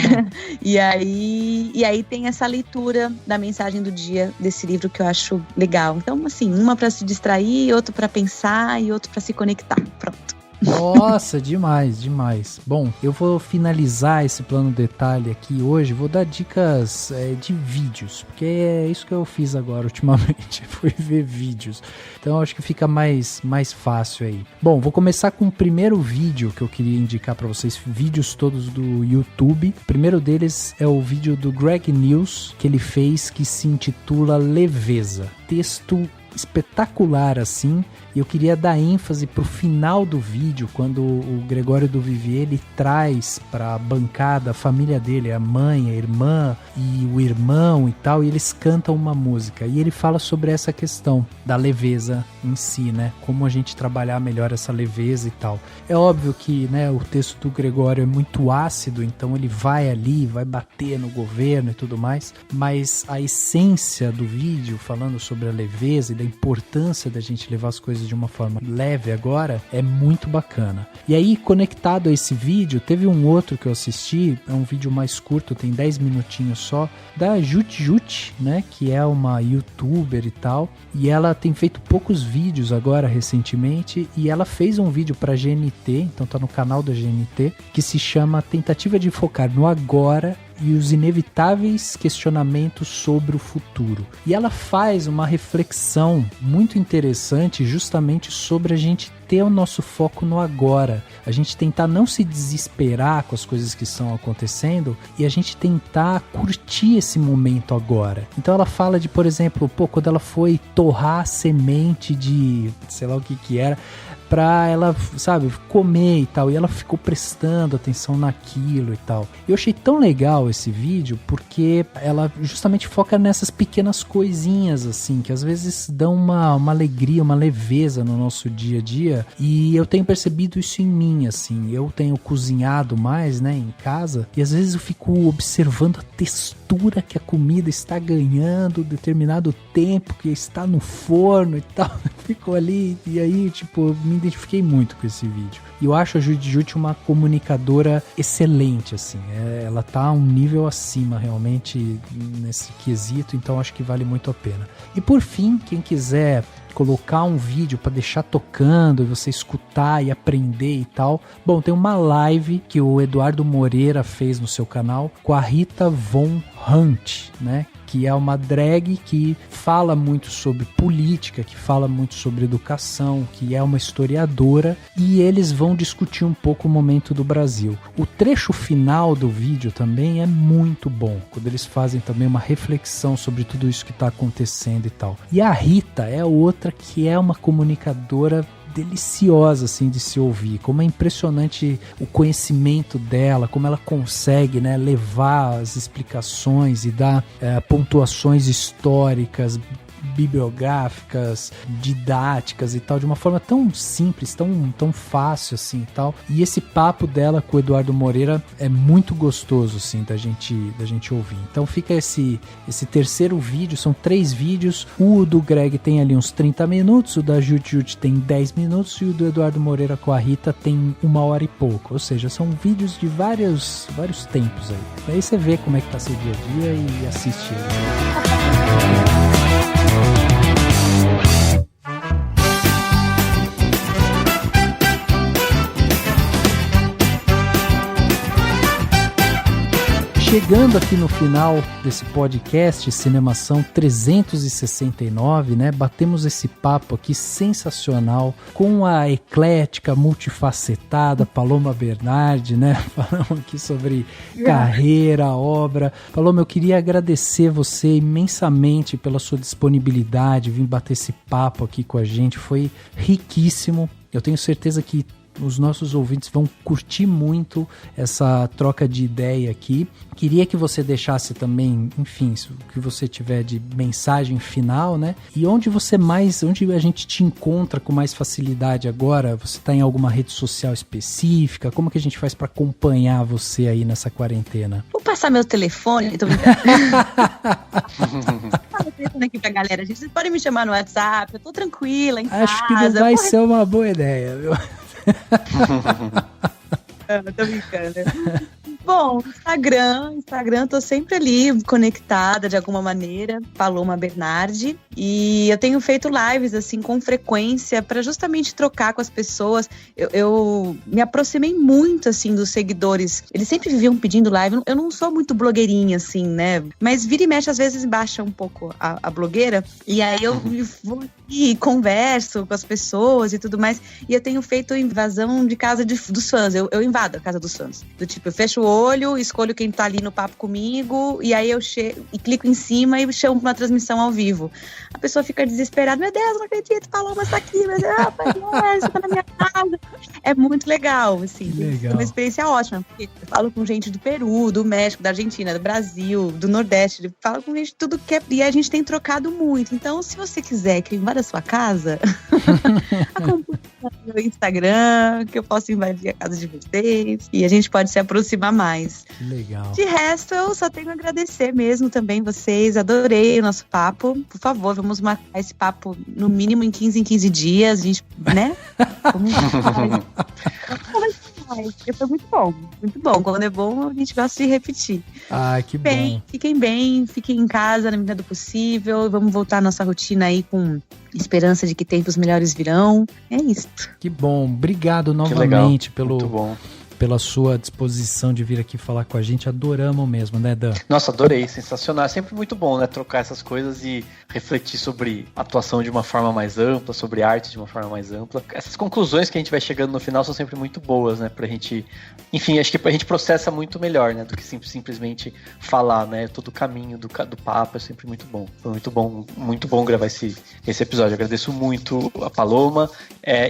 E aí tem essa leitura da mensagem do dia desse livro que eu acho legal. Então, assim, uma para se distrair, outra para pensar e outra para se conectar. Pronto. Nossa, demais, demais. Bom, eu vou finalizar esse plano detalhe aqui hoje, vou dar dicas de vídeos, porque é isso que eu fiz agora ultimamente, foi ver vídeos. Então acho que fica mais fácil aí. Bom, vou começar com o primeiro vídeo que eu queria indicar para vocês, vídeos todos do YouTube. O primeiro deles é o vídeo do Greg News, que ele fez, que se intitula Leveza. Texto espetacular, assim, e eu queria dar ênfase pro final do vídeo, quando o Gregório do Vivier, ele traz pra bancada a família dele, a mãe, a irmã e o irmão e tal, e eles cantam uma música, e ele fala sobre essa questão da leveza em si, né, como a gente trabalhar melhor essa leveza e tal. É óbvio que, né, o texto do Gregório é muito ácido, então ele vai ali, vai bater no governo e tudo mais, mas a essência do vídeo, falando sobre a leveza e da importância da gente levar as coisas de uma forma leve agora, é muito bacana. E aí, conectado a esse vídeo, teve um outro que eu assisti, é um vídeo mais curto, tem 10 minutinhos só, da Jut, né, que é uma youtuber e tal, e ela tem feito poucos vídeos agora, recentemente, e ela fez um vídeo pra GNT, então tá no canal da GNT, que se chama Tentativa de Focar no Agora e os Inevitáveis Questionamentos sobre o Futuro. E ela faz uma reflexão muito interessante justamente sobre a gente ter o nosso foco no agora, a gente tentar não se desesperar com as coisas que estão acontecendo e a gente tentar curtir esse momento agora. Então ela fala de, por exemplo, quando ela foi torrar a semente de, sei lá o que era, pra ela, sabe, comer e tal, e ela ficou prestando atenção naquilo e tal. Eu achei tão legal esse vídeo porque ela justamente foca nessas pequenas coisinhas, assim, que às vezes dão uma alegria, uma leveza no nosso dia a dia, e eu tenho percebido isso em mim, assim, eu tenho cozinhado mais, né, em casa, e às vezes eu fico observando a textura que a comida está ganhando, determinado tempo que está no forno e tal, fico ali, e aí, tipo, me identifiquei muito com esse vídeo. E eu acho a Jut uma comunicadora excelente, assim. Ela tá um nível acima, realmente, nesse quesito, então acho que vale muito a pena. E por fim, quem quiser colocar um vídeo para deixar tocando e você escutar e aprender e tal, bom, tem uma live que o Eduardo Moreira fez no seu canal com a Rita Von Hunt, né, que é uma drag que fala muito sobre política, que fala muito sobre educação, que é uma historiadora, e eles vão discutir um pouco o momento do Brasil. O trecho final do vídeo também é muito bom, quando eles fazem também uma reflexão sobre tudo isso que está acontecendo e tal. E a Rita é outra que é uma comunicadora deliciosa, assim, de se ouvir. Como é impressionante o conhecimento dela, como ela consegue, né, levar as explicações e dar pontuações históricas, bibliográficas, didáticas e tal, de uma forma tão simples, tão fácil assim e tal. E esse papo dela com o Eduardo Moreira é muito gostoso, assim, da gente ouvir. Então fica esse terceiro vídeo, são 3 vídeos. O do Greg tem ali uns 30 minutos, o da Jut tem 10 minutos e o do Eduardo Moreira com a Rita tem 1 hora e pouco. Ou seja, são vídeos de vários tempos aí. Aí você vê como é que tá seu dia a dia e assiste ele. Chegando aqui no final desse podcast, Cinemação 369, né? Batemos esse papo aqui sensacional com a eclética, multifacetada Paloma Bernardi, né? Falamos aqui sobre carreira, obra. Paloma, eu queria agradecer você imensamente pela sua disponibilidade, vir bater esse papo aqui com a gente. Foi riquíssimo. Eu tenho certeza que os nossos ouvintes vão curtir muito essa troca de ideia aqui. Queria que você deixasse também, enfim, o que você tiver de mensagem final, né? E onde a gente te encontra com mais facilidade agora? Você está em alguma rede social específica? Como que a gente faz para acompanhar você aí nessa quarentena? Vou passar meu telefone, tô brincando. Aqui pra galera, gente, vocês podem me chamar no WhatsApp, eu tô tranquila em casa. Acho que não vai ser uma boa ideia, viu? Tô brincando. Bom, Instagram, tô sempre ali conectada de alguma maneira, Paloma Bernardi, e eu tenho feito lives assim com frequência para justamente trocar com as pessoas. Eu me aproximei muito assim dos seguidores, eles sempre viviam pedindo live. Eu não sou muito blogueirinha assim, né, mas vira e mexe às vezes baixa um pouco a blogueira, e aí eu vou e converso com as pessoas e tudo mais, e eu tenho feito invasão de casa dos fãs. Eu invado a casa dos fãs, do tipo, eu fecho o olho, escolho quem tá ali no papo comigo, e aí eu e clico em cima e chamo pra uma transmissão ao vivo. A pessoa fica desesperada, meu Deus, não acredito, Paloma está aqui, meu Deus, tá na minha casa. É muito legal, assim, legal. É uma experiência ótima, porque eu falo com gente do Peru, do México, da Argentina, do Brasil, do Nordeste, eu falo com gente de tudo que é, e a gente tem trocado muito. Então, se você quiser que eu invada a sua casa, acompanhe no meu Instagram, que eu posso invadir a casa de vocês, e a gente pode se aproximar mais. Que legal. De resto, eu só tenho a agradecer mesmo também vocês, adorei o nosso papo. Por favor, vamos marcar esse papo no mínimo em 15 dias, a gente, né? Foi muito bom. Quando é bom, a gente gosta de repetir. Que bom. Fiquem bem, fiquem em casa na medida do possível, vamos voltar à nossa rotina aí com esperança de que tempos melhores virão. É isso. Que bom. Obrigado novamente pela sua disposição de vir aqui falar com a gente. Adoramos mesmo, né, Dan? Nossa, adorei, sensacional. É sempre muito bom, né, trocar essas coisas e refletir sobre atuação de uma forma mais ampla, sobre arte de uma forma mais ampla. Essas conclusões que a gente vai chegando no final são sempre muito boas, né, pra gente... Enfim, acho que a gente processa muito melhor, né, do que simplesmente falar, né, todo o caminho do papo é sempre muito bom. Foi muito bom gravar esse episódio. Agradeço muito a Paloma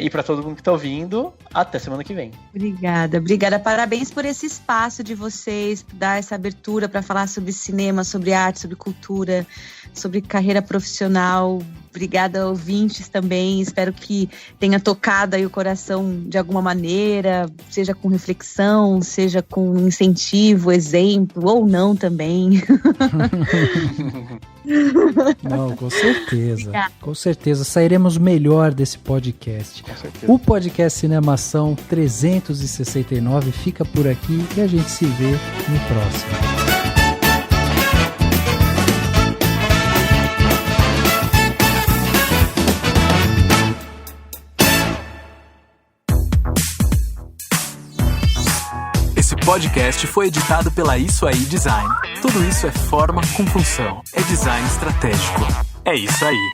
e pra todo mundo que tá ouvindo. Até semana que vem. Obrigada. Parabéns por esse espaço de vocês, por dar essa abertura para falar sobre cinema, sobre arte, sobre cultura, sobre carreira profissional. Obrigada, ouvintes, também. Espero que tenha tocado aí o coração de alguma maneira, seja com reflexão, seja com incentivo, exemplo, ou não também. Não, com certeza. Obrigada. Com certeza. Sairemos melhor desse podcast. Com certeza. O podcast Cinemação 369 fica por aqui e a gente se vê no próximo. Esse podcast foi editado pela Isso Aí Design. Tudo isso é forma com função. É design estratégico. É isso aí.